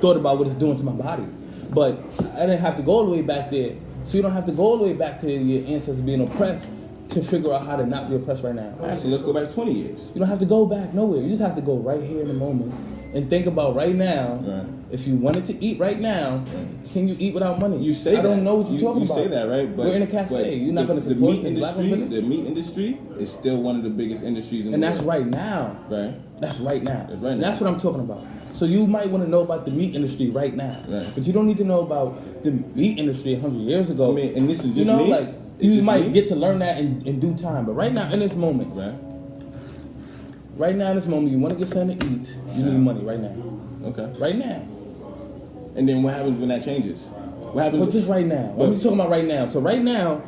thought about what it's doing to my body. But I didn't have to go all the way back there. So you don't have to go all the way back to your ancestors being oppressed to figure out how to not be oppressed right now. All right, so let's go back 20 years. You don't have to go back nowhere. You just have to go right here in the moment and think about right now. Right. If you wanted to eat right now, can you eat without money? You say I don't know what you're talking about. You say that, right? But we're in a cafe. You're not going to support the industry. The meat industry is still one of the biggest industries in the world. And that's right now. Right. That's right now. That's right now. And that's what I'm talking about. So you might want to know about the meat industry right now. Right. But you don't need to know about the meat industry 100 years ago. I mean, and this is just me. You might get to learn that in due time. But right now, in this moment, right now in this moment, you want to get something to eat, you need money right now. Okay. Right now. And then what happens when that changes? What happens? Well, just right now. I'm talking about right now. So right now,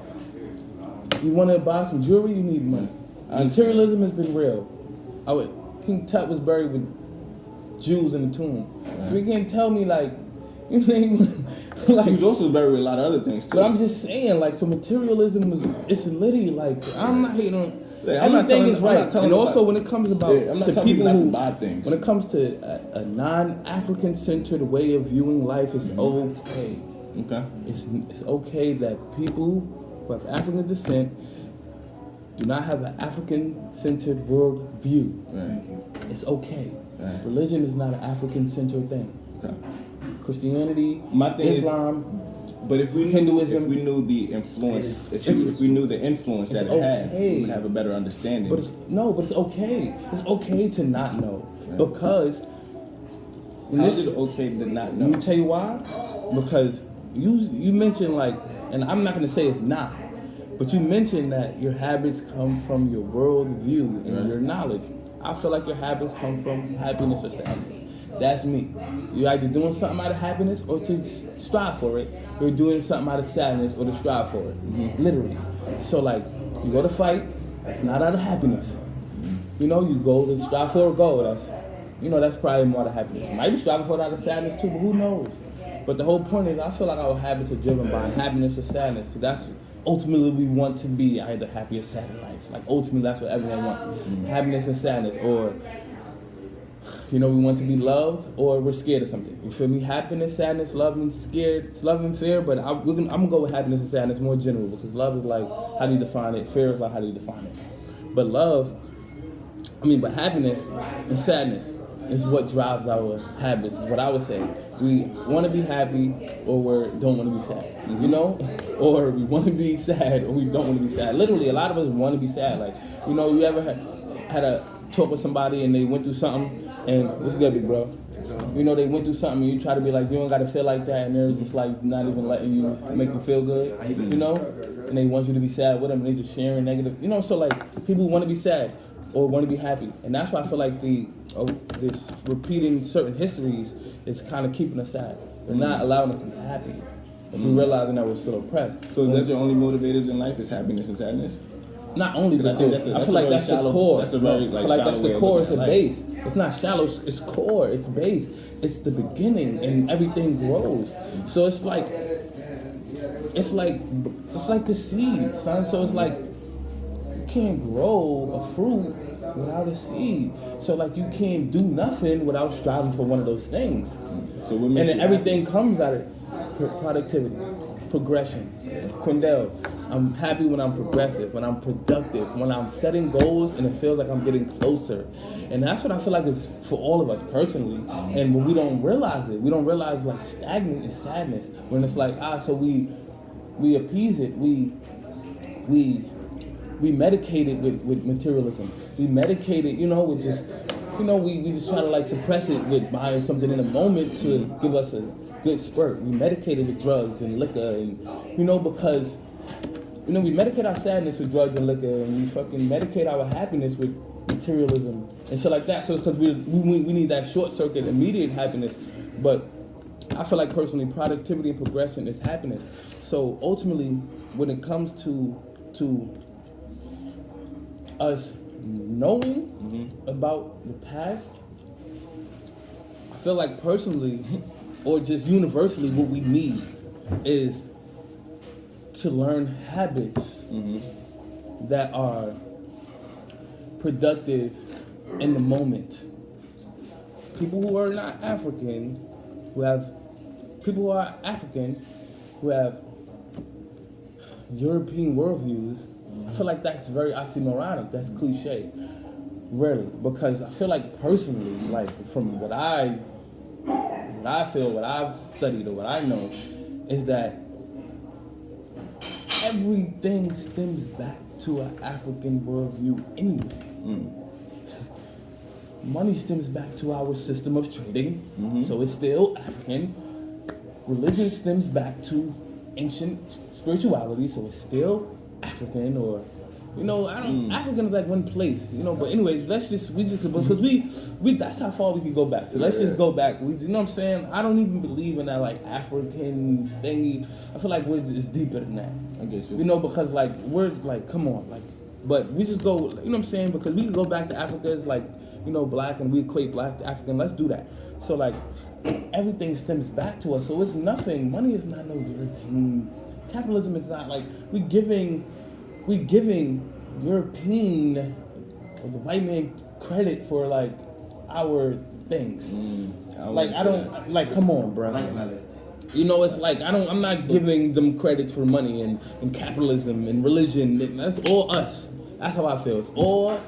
you want to buy some jewelry, you need money. Materialism has been real. King Tut was buried with Jews in the tomb. Right. So you can't tell me like, you know, like, he was also buried with a lot of other things too. But I'm just saying, like, so materialism it's literally like, I'm not hating on. Yeah, everything is right, and also when it comes about to people who buy things. When it comes to a non-African centered way of viewing life, it's okay. Okay. It's okay that people who have African descent do not have an African-centered world view. Right. It's okay. Right. Religion is not an African-centered thing. Okay. Christianity, Islam. But if we knew, Hinduism, if we knew the influence, if we knew the influence that it had, we would have a better understanding. But it's okay. It's okay to not know, because. How is it okay to not know? Let me tell you why. Because you mentioned, like, and I'm not gonna say it's not, but you mentioned that your habits come from your worldview and your knowledge. I feel like your habits come from happiness or sadness. That's me. You're either doing something out of happiness or to strive for it. You're doing something out of sadness or to strive for it. Mm-hmm. Literally. So, like, you go to fight, that's not out of happiness. You know, you go to strive for a goal. That's probably more out of happiness. You might be striving for it out of sadness too, but who knows? But the whole point is, I feel like our habits are driven by happiness or sadness, because that's ultimately we want to be either happy or sad in life. Like, ultimately, that's what everyone wants. Mm-hmm. Happiness and sadness, or we want to be loved, or we're scared of something. You feel me? Happiness, sadness, love and scared. It's love and fear, but I'm gonna go with happiness and sadness more general, because love is like, how do you define it? Fear is like, how do you define it? But but happiness and sadness is what drives our habits, is what I would say. We want to be happy, or we don't want to be sad, or we want to be sad, or we don't want to be sad. Literally, a lot of us want to be sad. Like, you ever had a talk with somebody and they went through something, and what's good, big bro? They went through something and you try to be like, you don't got to feel like that, and they're just like not even letting you make you feel good, and they want you to be sad with them, and they just sharing negative, so like people want to be sad or want to be happy, and that's why I feel like this repeating certain histories is kind of keeping us sad. They're not allowing us to be happy, and we're realizing that we're still oppressed. So is that your only motivators in life, is happiness and sadness? Not only, but I feel like that's the core. That's a very, I feel like that's the core. It's the base. It's not shallow. It's core. It's base. It's the beginning, and everything grows. So it's like the seed, son. So it's like you can't grow a fruit without a seed. So like you can't do nothing without striving for one of those things. So what makes and then everything comes out of productivity, progression. Quindell, I'm happy when I'm progressive, when I'm productive, when I'm setting goals and it feels like I'm getting closer. And that's what I feel like is for all of us personally. And when we don't realize it, we don't realize like stagnant is sadness. When it's like, so we appease it, we medicate it with materialism. We medicate it, with just, we just try to like suppress it with buying something in a moment to give us a good spurt. We medicate it with drugs and liquor, and because we medicate our sadness with drugs and liquor, and we fucking medicate our happiness with materialism and shit like that. So it's because we need that short circuit, immediate happiness. But I feel like personally, productivity and progression is happiness. So ultimately, when it comes to us knowing about the past, I feel like personally, or just universally, what we need is to learn habits that are productive in the moment. People who are not African, people who are African, who have European worldviews, I feel like that's very oxymoronic. That's cliche. Really. Because I feel like personally, like from what I feel, what I've studied, or what I know, is that everything stems back to an African worldview anyway. Money stems back to our system of trading, so it's still African. Religion stems back to ancient spirituality, so it's still African, or African is like one place, but anyways, because we that's how far we can go back. So let's just go back. You know what I'm saying? I don't even believe in that like African thingy. I feel like it's deeper than that. I guess you. Because like we're like, come on, like, but we just go, you know what I'm saying? Because we can go back to Africa's like black and we equate black to African. Let's do that. So like everything stems back to us. So it's nothing. Money is not no European. Capitalism is not like we giving European or the white man credit for like our things. Like I don't like. Come on, bro. It's like I'm not giving them credit for money and capitalism and religion. That's all us. That's how I feel. It's all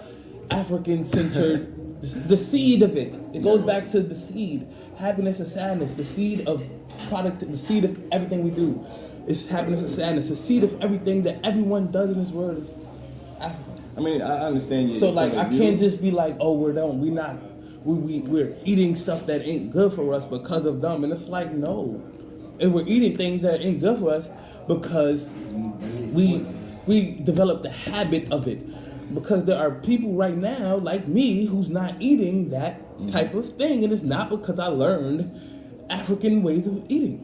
African-centered. The seed of it. It goes back to the seed. Happiness and sadness. The seed of product. The seed of everything we do. It's happiness and sadness. The seed of everything that everyone does in this world is Africa. I mean, I understand you. So like, I can't just be like, oh, we're eating stuff that ain't good for us because of them. And it's like, no. And we're eating things that ain't good for us because we developed the habit of it. Because there are people right now, like me, who's not eating that type of thing. And it's not because I learned African ways of eating.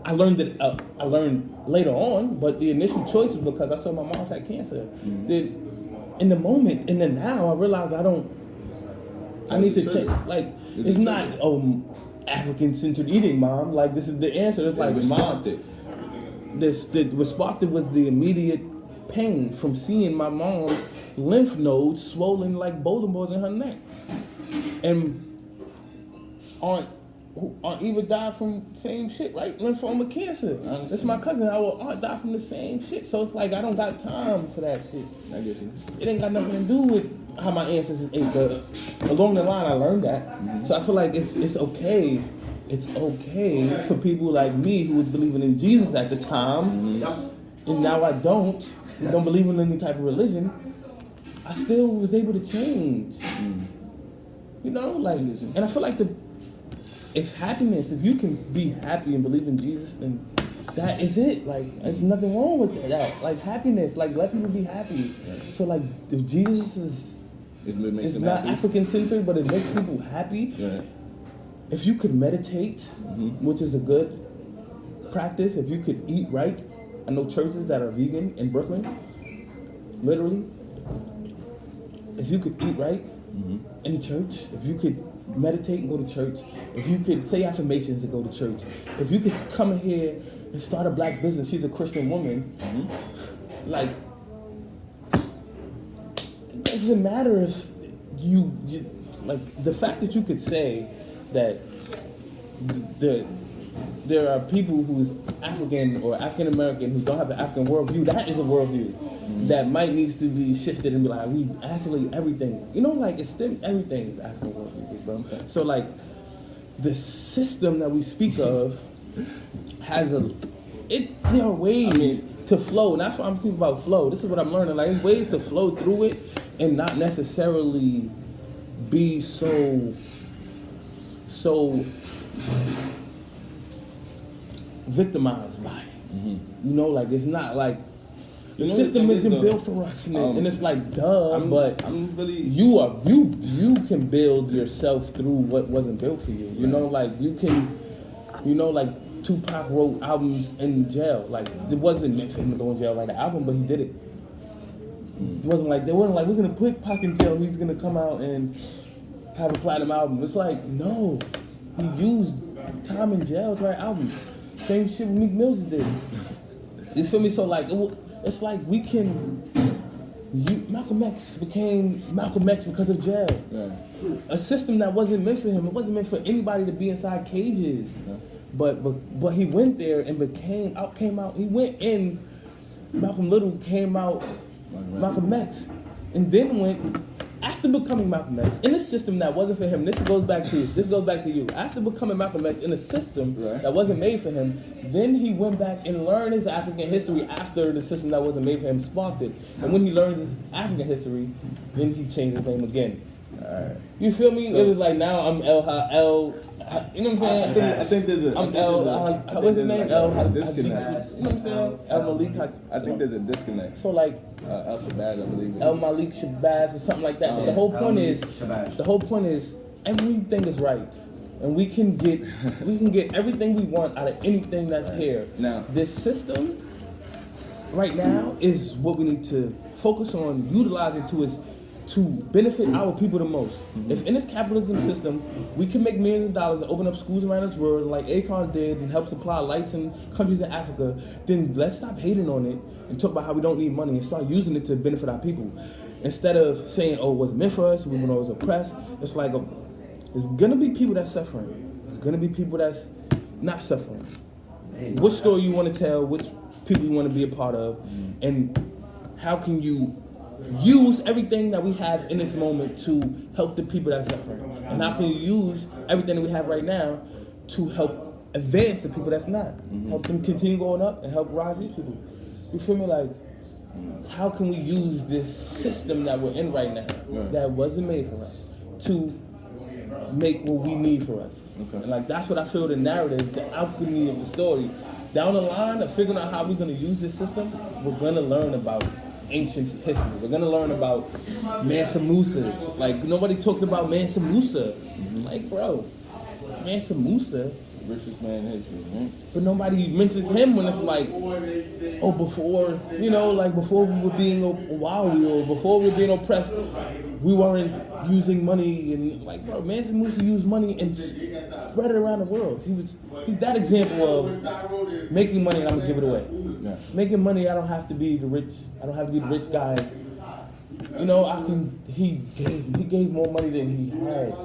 I learned it. I learned later on, but the initial choice was because I saw my mom had cancer. Then, in the moment, in the now, I realized I need to change. Like, it's not African-centered eating, Mom. Like, this is the answer. It's like, Mom, what sparked it was the immediate pain from seeing my mom's lymph nodes swollen like bowling balls in her neck. And Aunt Eva died from the same shit, right? Lymphoma cancer. That's my cousin. Our aunt died from the same shit. So it's like I don't got time for that shit. I get you. It ain't got nothing to do with how my ancestors ate. But along the line, I learned that. So I feel like it's okay. It's okay for people like me who was believing in Jesus at the time, and now I don't believe in any type of religion. I still was able to change. And I feel like if you can be happy and believe in Jesus, then that is it. Like, there's nothing wrong with that. Like, happiness, like, let people be happy. So, like, if Jesus is not African-centered, but it makes people happy, if you could meditate, which is a good practice, if you could eat right, I know churches that are vegan in Brooklyn, literally, if you could eat right in church, if you could meditate and go to church, if you could say affirmations and go to church, if you could come in here and start a black business, she's a Christian woman, like, it doesn't matter if you like, the fact that you could say that there are people who's African or African American who don't have the African worldview, that is a worldview that might needs to be shifted and be like, we actually everything, like everything is African worldview, bro. So like the system that we speak of has there are ways to flow, and that's why I'm thinking about flow. This is what I'm learning. Like, there's ways to flow through it and not necessarily be so victimized by it. Like, it's not like the system isn't built for us, and it's like, but I'm really you can build yourself through what wasn't built for you. Like you can, like Tupac wrote albums in jail. Like, it wasn't meant for him to go in jail write an album, but he did it. It wasn't like we're gonna put Pac in jail. He's gonna come out and have a platinum album. It's like, no, he used time in jail to write albums. Same shit Meek Mills did. You feel me? So like, it's like we can. Malcolm X became Malcolm X because of jail. Yeah. A system that wasn't meant for him. It wasn't meant for anybody to be inside cages. Yeah. But he went there and came out. He went in. Malcolm Little came out. Malcolm X, and then went after becoming Malcolm X in a system that wasn't for him. This goes back to you. After becoming Malcolm X in a system that wasn't made for him, then he went back and learned his African history after the system that wasn't made for him sparked it. And when he learned his African history, then he changed his name again. You feel me? So, it was like, now I'm you know what I'm saying? I think there's a. What's his name? Disconnect. You know what I'm saying? El Malik. I think there's a disconnect. So like, El Shabazz, I believe. El Malik Shabazz or something like that. But the whole point is, everything is right, and we can get everything we want out of anything that's here. Now, this system right now is what we need to focus on utilizing to benefit our people the most. If in this capitalism system, we can make millions of dollars and open up schools around this world like Akon did and help supply lights in countries in Africa, then let's stop hating on it and talk about how we don't need money and start using it to benefit our people. Instead of saying, oh, it wasn't meant for us, we were always oppressed, it's like, there's gonna be people that's suffering. There's gonna be people that's not suffering. What story you wanna tell, which people you wanna be a part of, and how can you use everything that we have in this moment to help the people that's suffering? And how can you use everything that we have right now to help advance the people that's not? Help them continue going up and help rise these people. You feel me? Like, how can we use this system that we're in right now that wasn't made for us to make what we need for us? And like, that's what I feel the narrative, the alchemy of the story. Down the line of figuring out how we're gonna use this system, we're gonna learn about ancient history. We're gonna learn about Mansa Musa's. Like, nobody talks about Mansa Musa. Like, bro, Mansa Musa, richest man in history, right? But nobody mentions him when it's like, oh, before, you know, like before we were being before we were being oppressed, we weren't using money. And like, bro, Mansa Musa used money and spread it around the world. He's that example of making money and I'm gonna give it away. Yeah. Making money, I don't have to be the rich guy. You know, he gave more money than he had.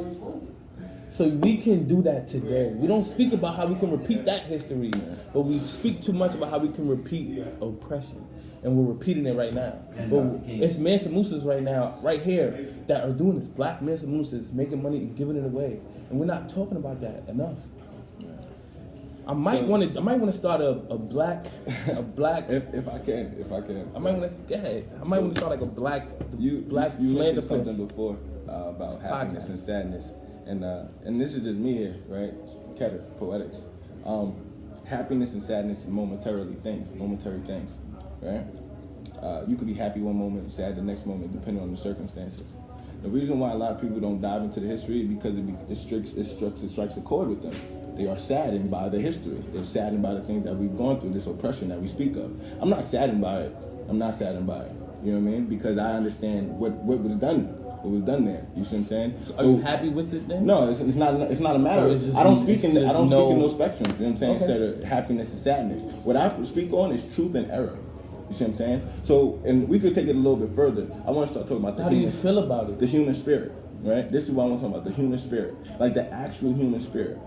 So we can do that today. We don't speak about how we can repeat that history, but we speak too much about how we can repeat oppression. And we're repeating it right now. But it's Mansa Musa's right now, right here, that are doing this. Black Mansa Musa's making money and giving it away. And we're not talking about that enough. I might want to start a black. if I can. I might want to go ahead. I might want to start like a black you mentioned something before about happiness podcast and sadness, and this is just me here, right? Quindell and Poetix. Happiness and sadness are momentary things, right? You could be happy one moment, sad the next moment, depending on the circumstances. The reason why a lot of people don't dive into the history is because it strikes a chord with them. They are saddened by the history. They're saddened by the things that we've gone through, this oppression that we speak of. I'm not saddened by it. You know what I mean? Because I understand what was done. What was done there. You see what I'm saying? So are you happy with it then? No, it's not a matter. I don't speak in those spectrums. You know what I'm saying? Okay. Instead of happiness and sadness. What I speak on is truth and error. You see what I'm saying? So, and we could take it a little bit further. I want to start talking about how do you feel about it? The human spirit, right? This is what I want to talk about, the human spirit. Like the actual human spirit.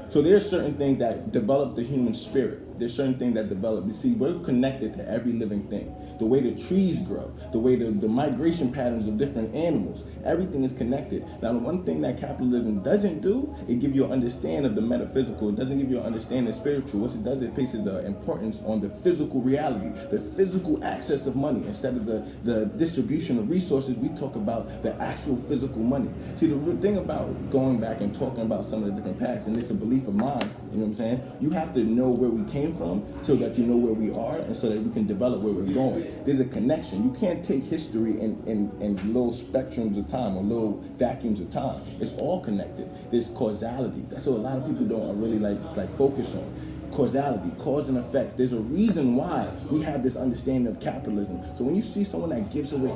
So there are certain things that develop the human spirit. There's certain things that develop. You see, we're connected to every living thing. The way the trees grow, the way the migration patterns of different animals, everything is connected. Now, the one thing that capitalism doesn't do, it gives you an understanding of the metaphysical. It doesn't give you an understanding of spiritual. What it does, it places the importance on the physical reality, the physical access of money. Instead of the distribution of resources, we talk about the actual physical money. See, the thing about going back and talking about some of the different paths, and it's a belief of mine, you know what I'm saying? You have to know where we came from so that you know where we are and so that we can develop where we're going. There's a connection. You can't take history in little spectrums of time or little vacuums of time. It's all connected. There's causality. That's what a lot of people don't really like focus on. Causality, cause and effect. There's a reason why we have this understanding of capitalism. So when you see someone that gives away...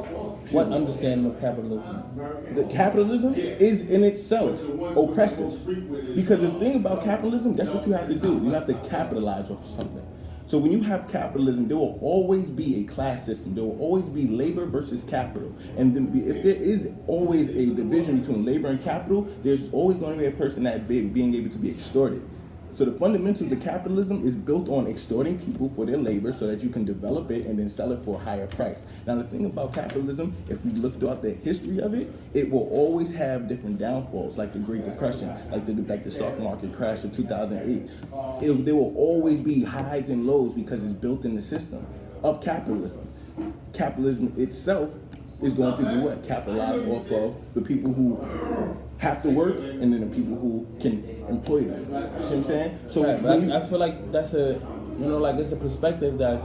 What understanding of capitalism? The capitalism is in itself oppressive. Because the thing about capitalism, that's what you have to do. You have to capitalize off of something. So when you have capitalism, there will always be a class system. There will always be labor versus capital. And then if there is always a division between labor and capital, there's always going to be a person that being able to be extorted. So the fundamentals of capitalism is built on extorting people for their labor so that you can develop it and then sell it for a higher price. Now the thing about capitalism, if we look throughout the history of it, it will always have different downfalls, like the Great Depression, like the stock market crash of 2008. There will always be highs and lows because it's built in the system of capitalism. Capitalism itself is going to do what? Capitalize off of the people who have to work and then the people who can employ them. You see what I'm saying? So right, I feel like that's it's a perspective that's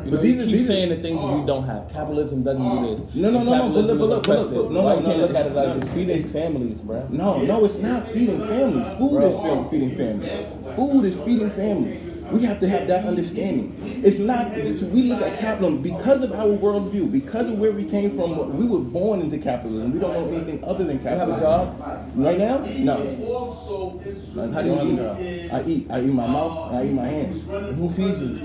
you keep saying the things that we don't have. Capitalism doesn't do this. No. Why you can't look at it like it's feeding families, bro? No, it's not feeding families. Food is feeding families. Food is feeding families. We have to have that understanding. It's not, we look at capitalism because of our worldview, because of where we came from. We were born into capitalism. We don't know anything other than capitalism. You have a job? Right now? No. How do you eat? I eat. I eat my mouth, I eat my hands. Who feeds you?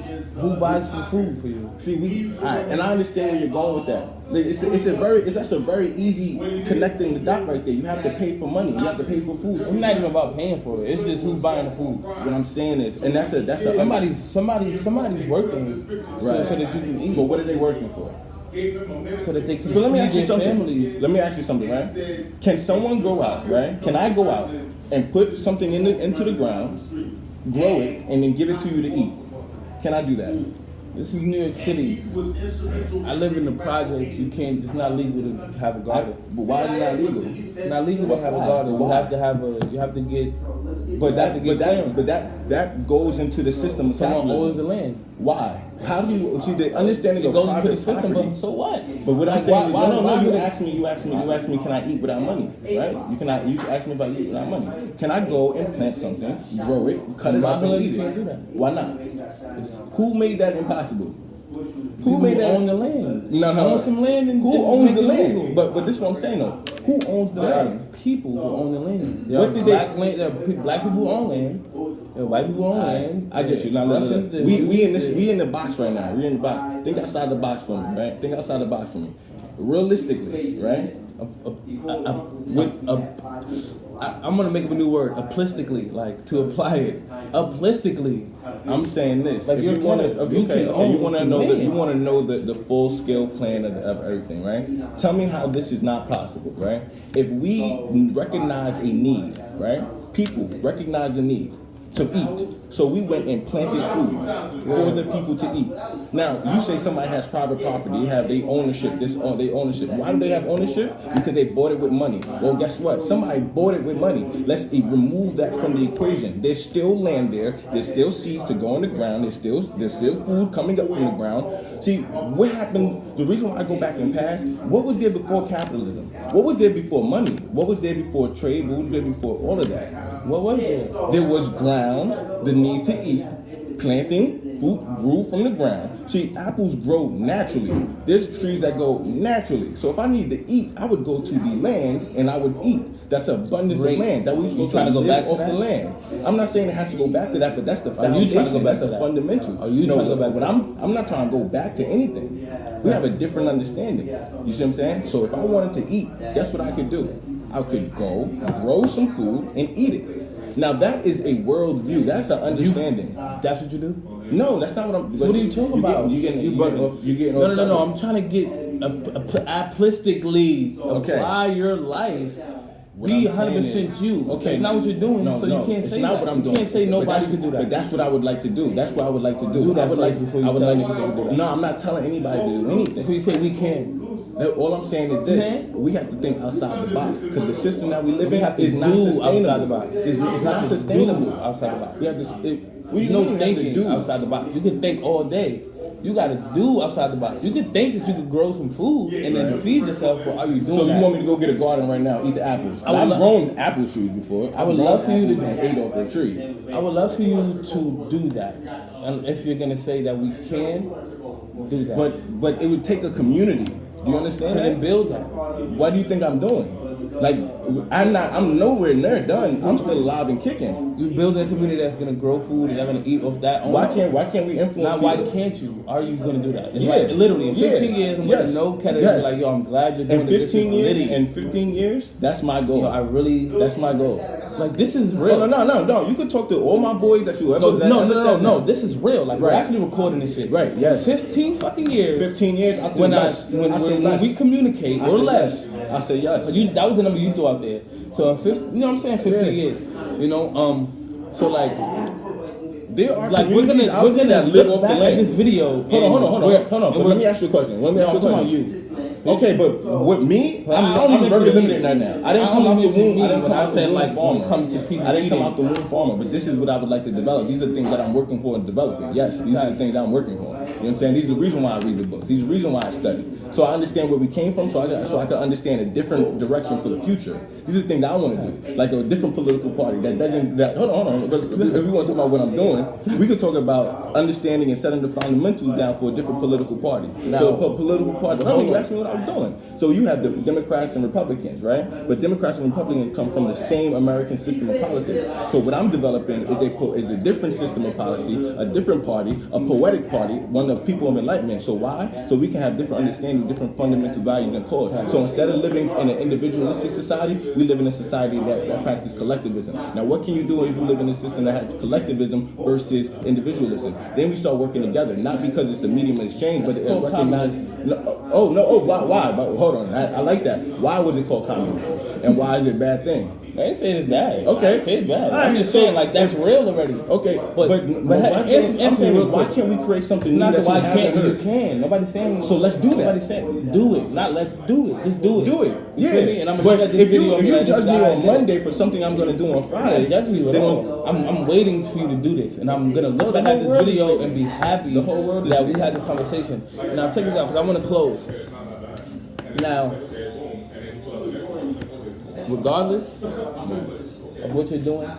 Who buys some food for you? See, and I understand where you're going with that. That's a very easy connecting the dot right there. You have to pay for money. You have to pay for food. It's not even about paying for it. It's just who's buying the food. What I'm saying is, and that's a somebody's working right. so that you can eat. But what are they working for? So that they can. So let me ask you feed their something. families. Let me ask you something, right? Can someone go out, right? Can I go out and put something into the ground, grow it, and then give it to you to eat? Can I do that? This is New York City. I live in the projects. You can't. It's not legal to have a garden. But why is it not legal? It's not legal to have a garden. You have to have a. You have to get. But that goes into the system. Someone owns the land. Why? How do you see the understanding It of goes private into the system, property? but so what? But what I'm Like, saying, why no. You would asked me, can I eat without money? Right? You asked me if I eat without money. Can I go and plant something, grow it, cut it up, and eat You it? can't do that. Why not? Who made that impossible? Who made that? Own the land. No. Own some land and who owns the legal. land? But this is what I'm saying though. Who owns the There are land? people who own the land. There What are did There are black people who own land. There are white people who own land. I get you. Now, look. We in the box right now. We're in the box. Think outside the box for me, right? Think outside the box for me. Realistically, right? I'm gonna make up a new word. Aplistically, like to apply it. Aplistically, I'm saying this. Like if you want to know the full scale plan of everything, right? Tell me how this is not possible, right? If we recognize a need, right? People recognize a need to eat. So we went and planted food for the people to eat. Now, you say somebody has private property, they have their ownership, Why do they have ownership? Because they bought it with money. Well, guess what? Somebody bought it with money. Let's remove that from the equation. There's still land there. There's still seeds to go on the ground. There's still food coming up from the ground. See, what happened, the reason why I go back in past, what was there before capitalism? What was there before money? What was there before trade? What was there before all of that? What was there? There was ground, the need to eat, planting, food grew from the ground. See, apples grow naturally. There's trees that grow naturally. So if I need to eat, I would go to the land and I would eat. That's abundance of land. That we supposed to live off the land. I'm not saying it has to go back to that, but that's the foundation. Are you trying to go back to that? Fundamental. Are you trying to go back? But I'm not trying to go back to anything. We have a different understanding. You see what I'm saying? So if I wanted to eat, guess what I could do? I could go, grow some food, and eat it. Now that is a worldview. That's an understanding. That's what you do? No, that's not what I'm. So what are you talking about? You getting No. I'm trying to get aplistically apply your life. Be 100% you. Okay, that's not what you're doing. So you can't say not what I'm doing. You can't say nobody can do that. But that's what I would like to do. That's what I would like to do. Do that before you tell anybody to do that. No, I'm not telling anybody to do anything. So you say we can. All I'm saying is this: we have to think outside the box because the system that we live in is not sustainable. Outside the box. It's not sustainable. Outside the box. We have to. No thinking outside the box. You can think all day. You got to do outside the box. You can think that you could grow some food and then feed yourself, but are you doing So that? you want me to go get a garden right now, eat the apples? I've grown apple trees before. I would love for you to eat off a tree. I would love for you to do that. And if you're gonna say that we can do that, but it would take a community. Do you understand? So then build that. What do you think I'm doing? Like I'm nowhere near done. I'm still alive and kicking. You build a community that's gonna grow food and they're gonna eat off that. Why can't we influence? Now, why can't you? Are you gonna do that? It's like, literally in 15 years, I'm gonna know category like, yo, I'm glad you're doing it. In 15 years, that's my goal. Yo, that's my goal. Like, this is real. No. You could talk to all my boys that you ever. No. This is real. Like, we're actually recording this shit. Right. Yes. 15 fucking years. 15 years. When we communicate or less. I say yes. That was the number you threw out there. So in 50, you know what I'm saying? 15 years. You know, so like. There are like we're gonna live off the land. At this video. Hold on. But let me ask you a question. I'm talking about you. Okay, but with me, I'm very limited right now. I didn't come out the womb. I didn't come out the womb farmer. Comes to people I didn't come out the womb farmer. But this is what I would like to develop. These are things that I'm working for and developing. Yes, these are the things that I'm working for. You know what I'm saying? These are the reason why I read the books. These are the reason why I study. So I understand where we came from, so I can understand a different direction for the future. These are the things that I want to do, like a different political party that doesn't. Hold on. But if we want to talk about what I'm doing, we could talk about understanding and setting the fundamentals down for a different political party. So a political party. No, you asked me what I was doing. So you have the Democrats and Republicans, right? But Democrats and Republicans come from the same American system of politics. So what I'm developing is a different system of policy, a different party, a poetic party, one of people of enlightenment. So why? So we can have different understanding, different fundamental values and cause. So instead of living in an individualistic society, we live in a society that practices collectivism. Now, what can you do if you live in a system that has collectivism versus individualism? Then we start working together, not because it's a medium of exchange, but it recognizes. Why? But hold on, I like that. Why was it called communism, and why is it a bad thing? I ain't saying it's bad. Okay. I ain't saying it's bad. I'm just saying, like, that's real already. Okay. But why can't we create something new that why you haven't can't heard? You can. Nobody's saying. So let's do that. Nobody's saying do it. Not let's do it. Just do it. Do it. You Yeah. feel me? And I'm but gonna if you judge me on Monday for something I'm gonna do on I'm Friday, not judging you at all. I'm waiting for you to do this, and I'm gonna look back at this video and be happy the whole world that we had this conversation. Now check this out, because I want to close. Now, regardless of what you're doing,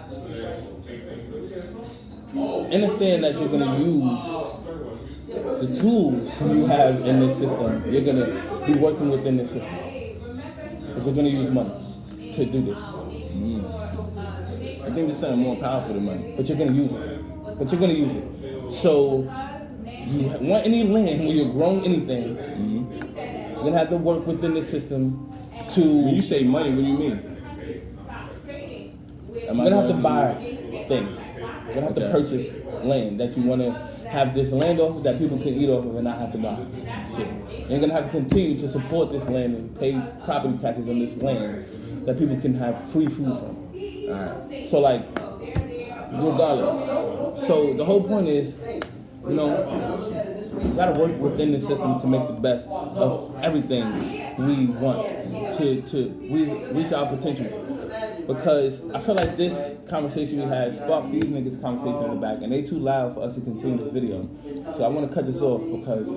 understand that you're gonna use the tools you have in this system. You're gonna be working within this system, because you're gonna use money to do this. I think there's something more powerful than money. But you're gonna use it. So you want any land where you're growing anything, you're gonna have to work within the system to. When you say money, what do you mean? You're gonna have to buy things. You're gonna have to purchase land that you wanna have this land off of that people can eat off of and not have to buy shit. You're gonna have to continue to support this land and pay property taxes on this land that people can have free food from. Alright. So like, regardless. So the whole point is, you gotta work within the system to make the best of everything we want to reach our potential. Because I feel like this conversation we had sparked these niggas' conversation in the back, and they too loud for us to continue this video. So I want to cut this off because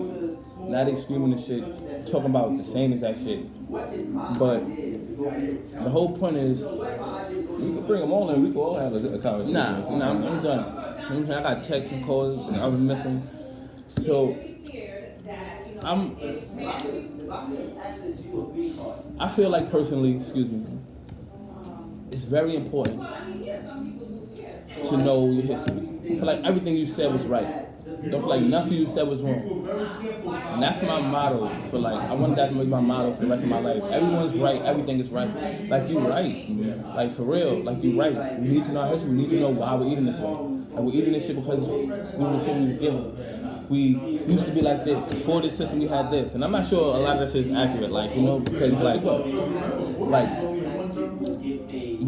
now they screaming this shit, talking about the same exact shit. But the whole point is, We could bring them all in. We could all have a conversation. I'm done. I got texts and calls I was missing. So I feel like personally, it's very important to know your history. I feel like everything you said was right. Don't feel like nothing you said was wrong. And that's my motto for like, I want that to be my motto for the rest of my life. Everyone's right, everything is right. Like you right. Like for real, like you right. We need to know our history, we need to know why we're eating this way. Like we're eating this shit because we were the shit we was given. We used to be like this. Before this system we had this. And I'm not sure a lot of that shit is accurate, like, because like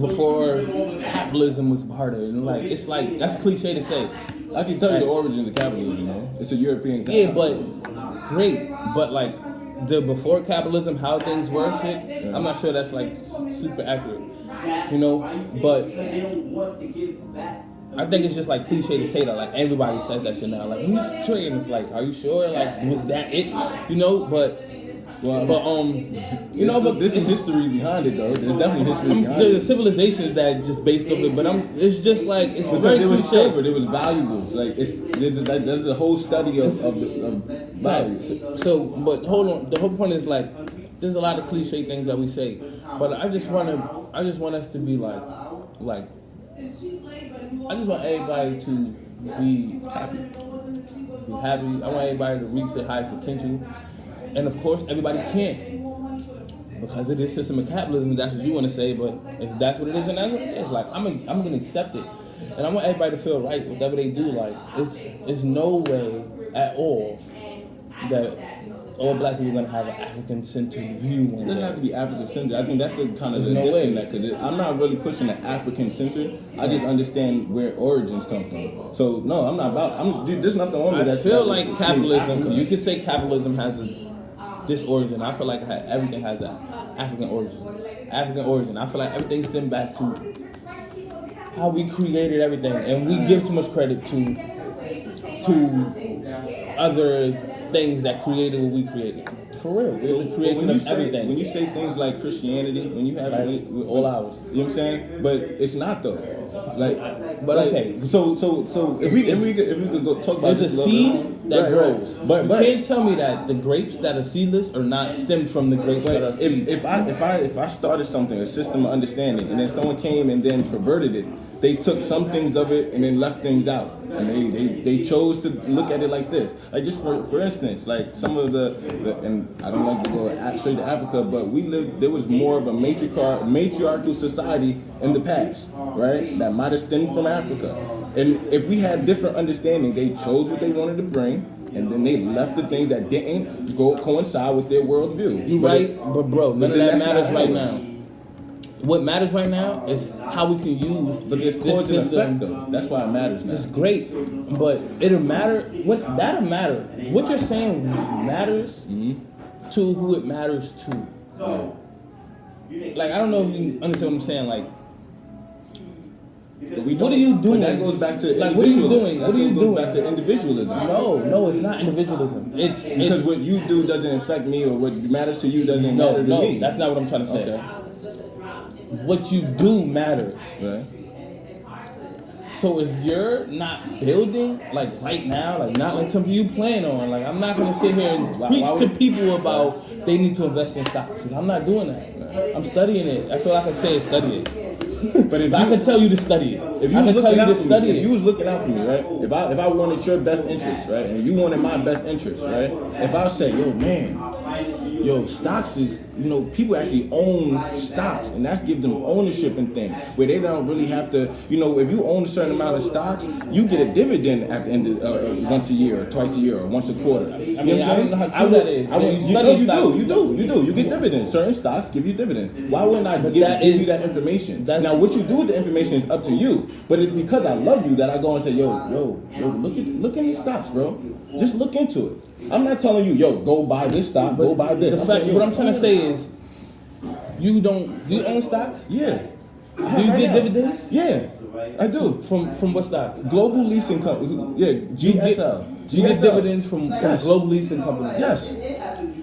before capitalism was harder, and like it's like that's cliche to say. I can tell you the origin of capitalism, It's a European capitalism. Yeah, but great. But like the before capitalism, how things were shit, I'm not sure that's like super accurate. But I think it's just like cliche to say that. Like everybody says that shit now. Like who's trading? It's like, are you sure? Like was that it? But this is history behind it though. There's definitely history behind it. There's civilizations that just based off it, but it's just like it's because very it was cliche. silver, it was valuables. Like there's a whole study of values. So, but hold on. The whole point is like there's a lot of cliche things that we say, but I just want us to be like I just want everybody to be happy. I want everybody to reach their highest potential. And of course, everybody can't. Because of this system of capitalism, that's what you want to say, but if that's what it is, then that's what it is. Like, I'm going to accept it. And I want everybody to feel right, whatever they do. Like, it's no way at all that all black people are going to have an African-centered view. It doesn't have to be African-centered. I think that's the kind of no disconnect. Because I'm not really pushing the African-centered. I just understand where origins come from. So, no, I'm not about... there's nothing wrong with that. I feel like capitalism... You could say capitalism has this origin. I feel like everything has an African origin. I feel like everything stems back to how we created everything, and we give too much credit to other things that created what we created. For real. It's the creation of everything. When you say things like Christianity, when you have all hours. You know what I'm saying? But it's not though. But okay. So if we could go talk about there's a seed that grows. But you can't tell me that the grapes that are seedless are not stemmed from the grapes that are seedless. If I started something, a system of understanding, and then someone came and then perverted it, they took some things of it and then left things out, and they chose to look at it like this. Like just for instance, like some of the and I don't like to go straight to Africa, but there was more of a matriarchal society in the past, right? That might have stemmed from Africa, and if we had different understanding, they chose what they wanted to bring. And then they left the things that didn't coincide with their worldview. But bro, none of that matters right now. What matters right now is how we can use this system. Effect, though. That's why it matters now. It's great, but it'll matter. That'll matter. What you're saying matters to who it matters to. Like I don't know if you understand what I'm saying. Like, what are you doing? But that goes back to like what are you doing? What are you doing? Back to individualism. No, it's not individualism. It's because what you do doesn't affect me, or what matters to you doesn't matter to me. No, that's not what I'm trying to say. Okay. What you do matters. Right. So if you're not building, like right now, like not like something you plan on, like I'm not gonna sit here and preach to people about they need to invest in stocks. I'm not doing that. I'm studying it. That's all I can say is study it. But if I can tell you to study it, if you was looking out for me, right? If I wanted your best interest, right, and you wanted my best interest, right? If I say, yo, stocks is, people actually own stocks, and that's give them ownership and things where they don't really have to, if you own a certain amount of stocks, you get a dividend at the end of once a year, or twice a year, or once a quarter. I don't know how true that is. You do. You get dividends. Certain stocks give you dividends. Why wouldn't I give you that information? Now, what you do with the information is up to you, but it's because I love you that I go and say, yo, look at these stocks, bro. Just look into it. I'm not telling you, go buy this stock, go buy this. What I'm trying to say is, do you own stocks? Yeah. Do you get dividends? Yeah, I do. From what stocks? Global leasing company. Yeah, GSL. You get dividends from global leasing companies? Yes.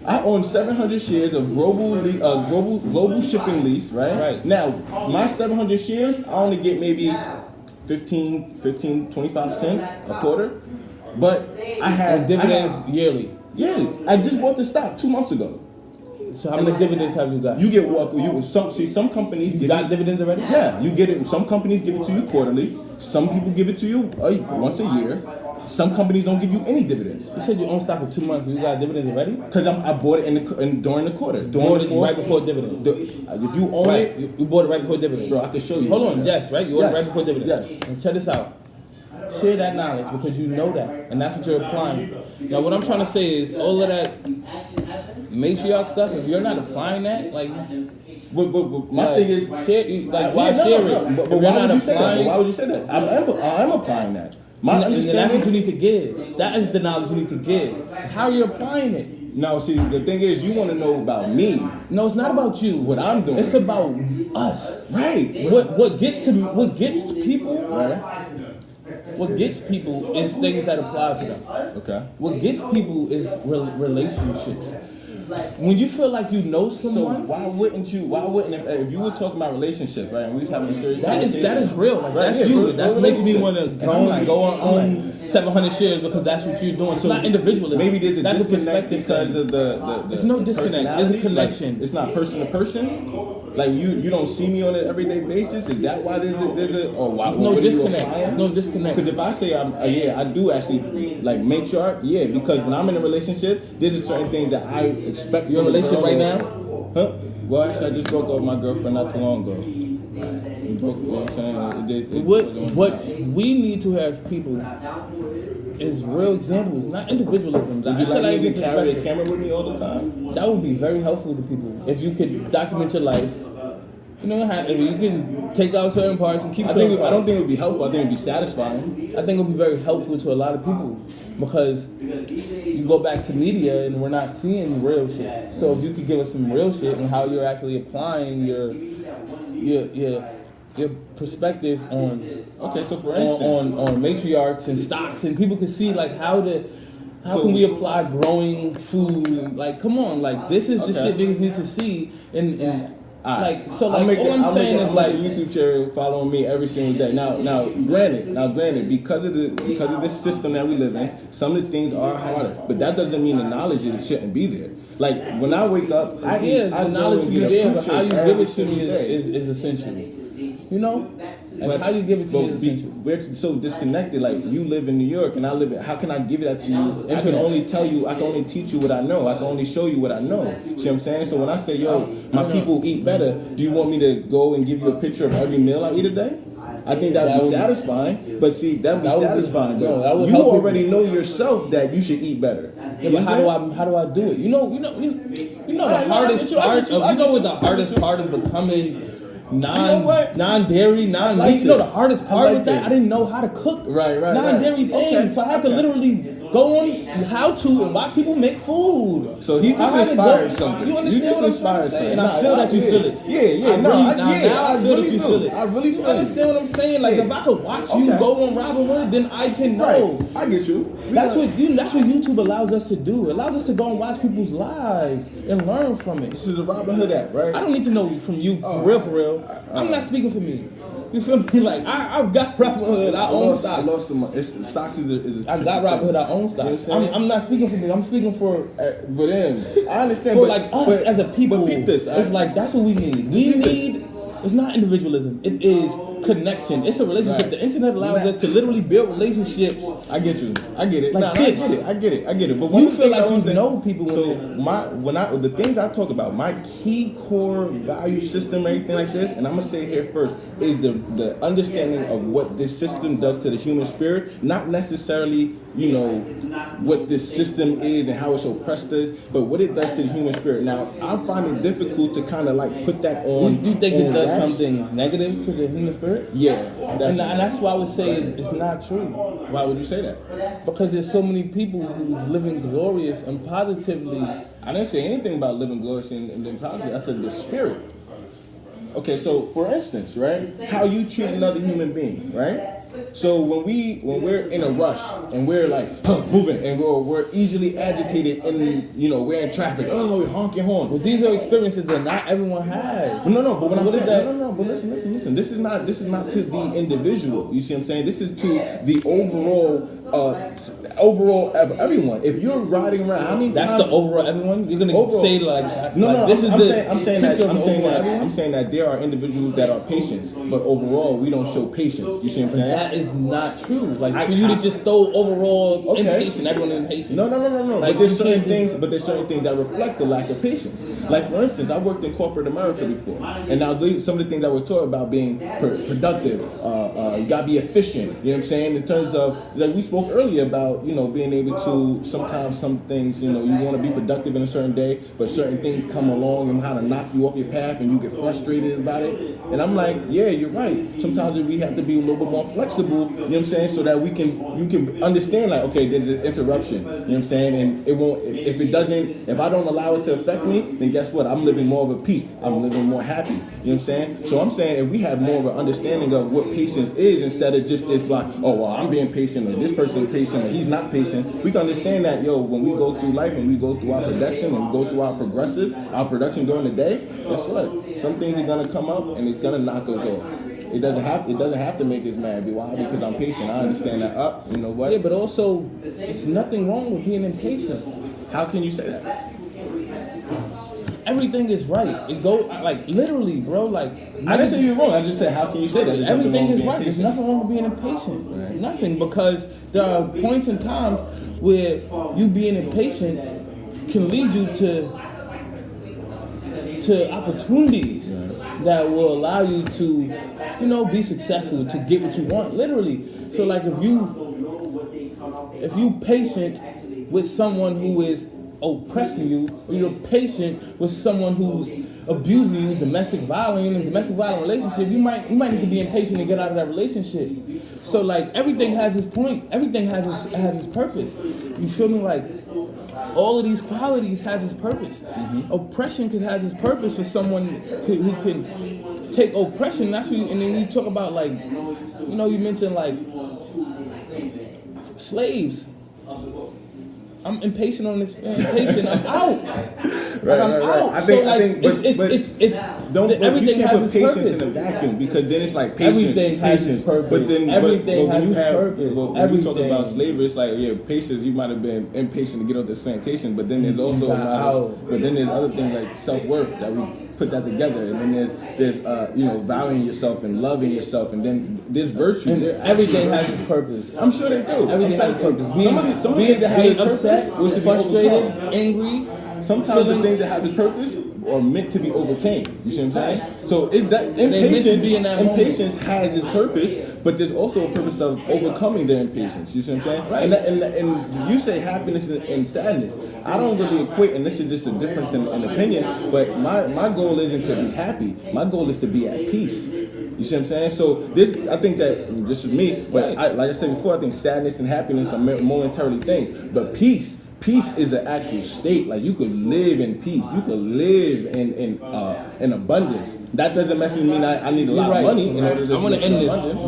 I own 700 shares of global shipping lease, right? Now, my 700 shares, I only get maybe 15, 25 cents a quarter. But I had dividends yearly. Yeah, I just bought the stock 2 months ago. So how many dividends have you got? You get what? Some companies you got dividends already. Yeah, you get it. Some companies give it to you quarterly. Some people give it to you once a year. Some companies don't give you any dividends. You said you own stock for 2 months. You got dividends already? Because I bought it during the quarter. Right before dividends. If you own it, you bought it right before dividends. Bro, I can show you. Hold on, yes, right? You own it right before dividends. Yes. And check this out. Share that knowledge because you know that, and that's what you're applying. Now, what I'm trying to say is all of that matriarch stuff. If you're not applying that, like, my thing is, why share it? But why would you say that? Why would you say that? I am applying that. My understanding. That's what you need to give. That is the knowledge you need to give. How are you applying it? No, see, the thing is, you want to know about me. No, it's not about you. What I'm doing. It's about us. Right. What gets to people. Right. What gets people is things that apply to them. Okay. What gets people is relationships. When you feel like you know someone, so why wouldn't if you were talking about relationships, right? And we was having a serious conversation. That is real. Like, right, that's you. That's making me want to go on 700 shares because that's what you're doing. So it's not individualism. Maybe there's a disconnect because of the There's no disconnect. There's a connection. Like, it's not person to person. Like you don't see me on an everyday basis. Is that why there's a or why? No disconnect. No disconnect. Because if I say I do actually like matriarch, because when I'm in a relationship, there's a certain thing that I expect. You're in a relationship right now? Huh? Well, actually, I just broke up with my girlfriend not too long ago. You know what I'm saying? What we need to have as people is real examples, not individualism. Would you like me to carry a camera with me all the time? That would be very helpful to people if you could document your life. You can take out certain parts and keep certain parts. I don't think it would be helpful. I think it would be satisfying. I think it would be very helpful to a lot of people because you go back to media and we're not seeing real shit. So if you could give us some real shit and how you're actually applying your perspective on so for instance on matriarchs and stocks, and people can see like how to How can we apply growing food? Like, come on, like this is the shit niggas need to see. And like, so like, all I'm saying is like YouTube channel following me every single day. Now, granted, because of this system that we live in, some of the things are harder, but that doesn't mean the knowledge it shouldn't be there. Like when I wake up, the knowledge to be there, but how you give it to me is essential. You know, like how you give it to me is essential. We're so disconnected. Like you live in New York and I live in. How can I give that to you? I can only tell you. I can only teach you what I know. I can only show you what I know. See what I'm saying? So when I say, yo, my people eat better, do you want me to go and give you a picture of every meal I eat a day? I think that would be satisfying. But see, that'd be satisfying. But you already know yourself that you should eat better. Yeah, but how do I do it? You know the hardest part of what the hardest part of becoming non-dairy, non-meat. You know the hardest part with that? I didn't know how to cook non-dairy things. So I had to literally go on how to and why people make food. So he just inspired something. You understand what I'm saying? And I feel that you feel it. I really feel it. I really feel it. You understand what I'm saying? Like if I could watch you go on Robinhood, then I can know. Right. I get you. That's what YouTube allows us to do. It allows us to go and watch people's lives and learn from it. This is a Robinhood app, right? I don't need to know from you for real. I'm not speaking for me. You feel me? Like I've got Robinhood. I own stocks. I lost some money. Stocks is I got Robinhood. I own stocks. You know I'm not speaking for me. I'm speaking for them. I understand. For like us as a people. But peep this. It's like that's what we need. We need. It's not individualism. It is connection. It's a relationship. Right. The internet allows us to literally build relationships. I get you. I get it. Like this. I get it. But you feel like you know people. So the things I talk about, my key core value system, everything like this, and I'm gonna say it here first, is the understanding of what this system does to the human spirit, not necessarily what this system is and how it's oppressed us, but what it does to the human spirit. Now, I find it difficult to kind of like put that on. Do you think it does something negative to the human spirit? Yeah. And that's why I would say it's not true. Why would you say that? Because there's so many people who's living glorious and positively. I didn't say anything about living glorious and positive. I said the spirit. Okay, so for instance, right, how you treat another human being, right? So when we're in a rush and we're like moving and we're easily agitated and we're in traffic, we're honking horn. Well, these are experiences that not everyone has. But what I'm saying, but listen. This is not to the individual. You see what I'm saying? This is to the overall of everyone. If you're riding around, how many that's times, the overall everyone? You're gonna say like no. This is I'm saying that there are individuals that are patient, but overall we don't show patience. You see what I'm saying? That is not true. Like for you to just throw overall impatient, everyone is impatient. No. Like, but there's certain things that reflect the lack of patience. Like for instance, I worked in corporate America before, and now some of the things that we're taught about being productive, you gotta be efficient. You know what I'm saying? In terms of like we spoke earlier about being able to sometimes some things you want to be productive in a certain day, but certain things come along and kind of knock you off your path, and you get frustrated about it. And I'm like, yeah, you're right. Sometimes we have to be a little bit more flexible. You know what I'm saying? So that you can understand like, okay, there's an interruption. You know what I'm saying? And it won't. If I don't allow it to affect me, then guess what? I'm living more of a peace. I'm living more happy. You know what I'm saying? So I'm saying if we have more of an understanding of what patience is instead of just this like, oh well, I'm being patient or this person's patient or he's not patient, we can understand that when we go through life and we go through our production and we go through our production during the day, guess what? Some things are gonna come up and it's gonna knock us off. It doesn't have to make us mad. Why? Because I'm patient. I understand that. You know what? Yeah, but also, it's nothing wrong with being impatient. How can you say that? Everything is right. It go like literally, bro. Like I didn't say you're wrong. I just said how can you say that? Everything is right. There's nothing wrong with being impatient. Right. Nothing, because there are points in times where you being impatient can lead you to opportunities that will allow you to, be successful, to get what you want, literally. So like if you patient with someone who is oppressing you, or you're patient with someone who's abusing you, domestic violence relationship, you might need to be impatient and get out of that relationship. So like everything has its point, everything has its purpose. You feel me? Like all of these qualities has its purpose. Mm-hmm. Oppression has its purpose for someone who can take oppression. That's what and then you talk about like, you mentioned like slaves. I'm impatient on this. Impatient. I'm out. Right. Out. I think, but everything you can't has put its patience purpose. in a vacuum because then it's like patience. Everything has its purpose. But then, everything when you has have, its purpose. when you talk about slavery, it's like patience. You might have been impatient to get off this plantation, but then there's also but then there's other things like self-worth that we put that together, and then there's valuing yourself and loving yourself, and then there's virtue. And everything has its purpose. I'm sure they do. Everything has its purpose. Some of the things that have its upset, purpose was to be frustrated, overcome. angry. Sometimes the things that have its purpose are meant to be overcame. You see what I'm saying? So impatience has its purpose, but there's also a purpose of overcoming their impatience. You see what I'm saying? Right. And you say happiness and sadness. I don't really equate, and this is just a difference in opinion, but my goal isn't to be happy. My goal is to be at peace. You see what I'm saying? So I think that, just for me, but like I said before, I think sadness and happiness are momentarily things. But peace is an actual state. Like you could live in peace. You could live in abundance. That doesn't necessarily mean I need a lot of money in order to I want to end this, abundance.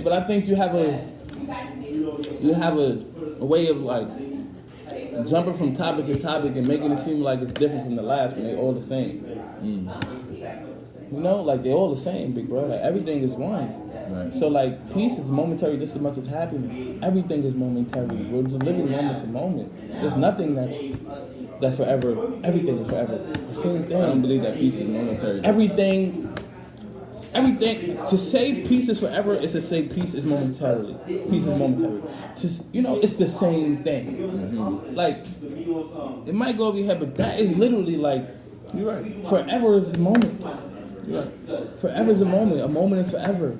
but I think you have a way of like jumping from topic to topic and making it seem like it's different from the last when they're all the same. You know, like they're all the same, big bro. Like everything is one. Right. So like peace is momentary just as much as happiness. Everything is momentary. We're just living moment to moment. There's nothing that's forever. Everything is forever. The same thing. I don't believe that peace is momentary. Everything to say peace is forever is to say peace is momentarily. Peace is momentary. It's the same thing. Mm-hmm. Like it might go over your head, but that is literally like you're right. Forever is a moment. Yeah. Forever is a moment. A moment is forever.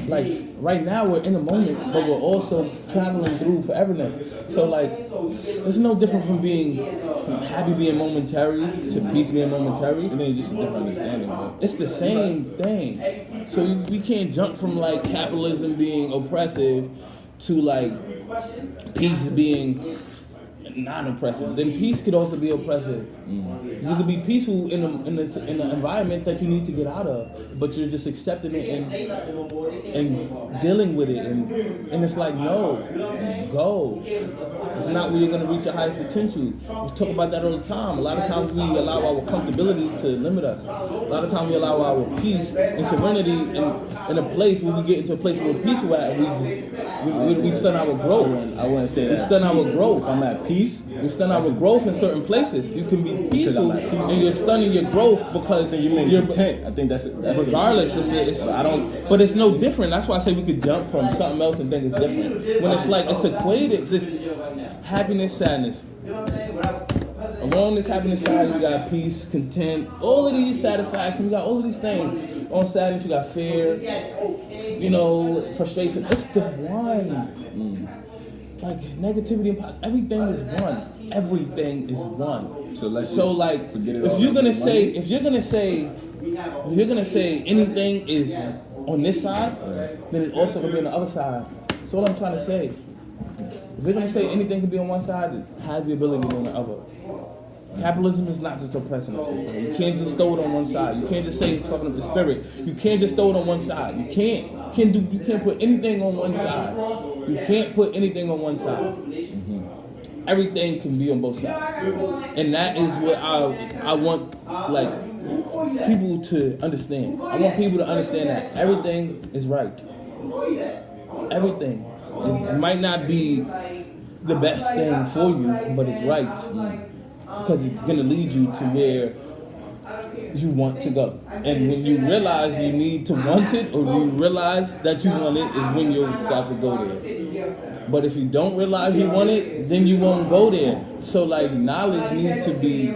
Like right now we're in a moment, but we're also traveling through foreverness. So like it's no different from happy being momentary to peace being momentary. And then just a different understanding of it. It's the same thing. So we can't jump from like capitalism being oppressive to like peace being non-oppressive. Then peace could also be oppressive. Mm-hmm. You could be peaceful in an environment that you need to get out of, but you're just accepting it and dealing with it, and it's like no, go. It's not where you're gonna reach your highest potential. We talk about that all the time. A lot of times we allow our comfortabilities to limit us. A lot of times we allow our peace and serenity in a place where we get into a place where we're peaceful at, we stun our growth. I wouldn't say that. We stun our growth. I'm at peace. We stun our growth in certain places. You can be peaceful and you're stunning your growth because you're content. I think that's regardless. But it's no different. That's why I say we could jump from something else and think it's different. When it's like it's equated. This happiness, sadness. Along this happiness side, you got peace, content, all of these satisfactions. You got all of these things. On sadness, you got fear. Frustration. It's the one. Like negativity and everything is one. Everything is one. So like forget it if all. If you're gonna say anything is on this side, then it's also gonna be on the other side. So what I'm trying to say, if you're gonna say anything can be on one side, it has the ability to be on the other. Capitalism is not just oppressing us. You can't just throw it on one side. You can't just say it's fucking up the spirit. You can't just throw it on one side. You can't put anything on one side. You can't put anything on one side. Mm-hmm. Everything can be on both sides. And that is what I want people to understand. I want people to understand that everything is right. Everything. It might not be the best thing for you, but it's right. Because it's going to lead you to where you want to go. And when you realize you need to want it, or you realize that you want it, is when you'll start to go there. But if you don't realize you want it, then you won't go there. So like knowledge needs to be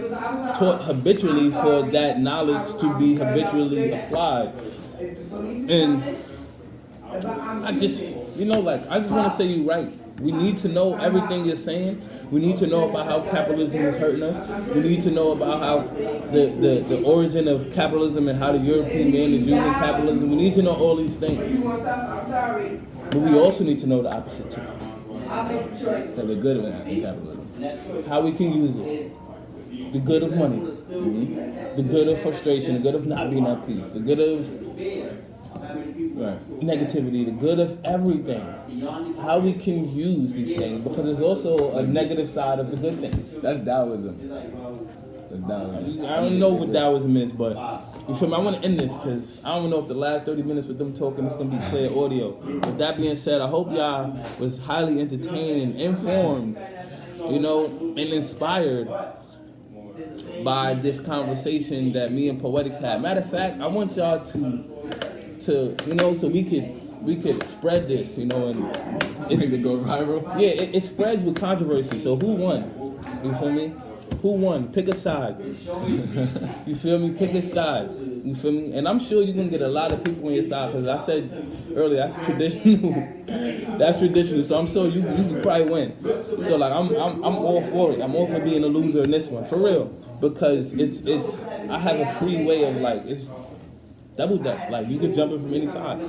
taught habitually for that knowledge to be habitually applied. And I just want to say you're right. We need to know everything you're saying. We need to know about how capitalism is hurting us. We need to know about how the origin of capitalism and how the European man is using capitalism. We need to know all these things. But we also need to know the opposite too. So the good in capitalism. How we can use it. The good of money. Mm-hmm. The good of frustration. The good of not being at peace. The good of negativity. The good of everything. how we can use these things, because there's also a negative side of the good things. That's Taoism. That's Taoism. I don't know what Taoism is, but you feel me? I want to end this because I don't know if the last 30 minutes with them talking is going to be clear audio. With that being said, I hope y'all was highly entertained and informed, you know, and inspired by this conversation that me and Poetix had. Matter of fact, I want y'all to you know, so we could spread this, you know, and Make it go viral. yeah, it spreads with controversy. So who won? You feel me? Who won? Pick a side. You feel me? Pick a side. You feel me? And I'm sure you're gonna get a lot of people on your side, because I said earlier that's traditional. That's traditional. So I'm sure you can probably win. So like I'm all for it. I'm all for being a loser in this one, for real, because it's I have a free way of like it's double dutch. Like you can jump in from any side.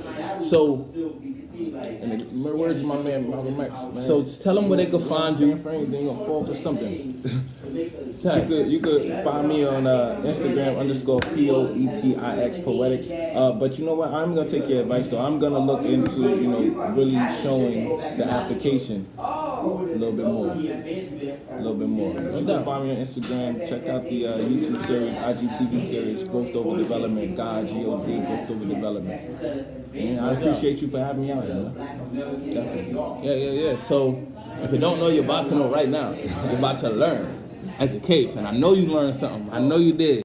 So. And the words of my man Malcolm X, man. So just tell them where they can find you. For anything, you're gonna fall for something. You could find me on Instagram _POETIX Poetix. But you know what? I'm gonna take your advice though. I'm gonna look into, you know, really showing the application a little bit more. So you can find me on Instagram. Check out the YouTube series, IGTV series, Growth Over Development, God, G-O-D, Growth Over Development. And I appreciate you for having me out here, man. Definitely. Yeah. So if you don't know, you're about to know right now. You're about to learn education. I know you learned something. I know you did.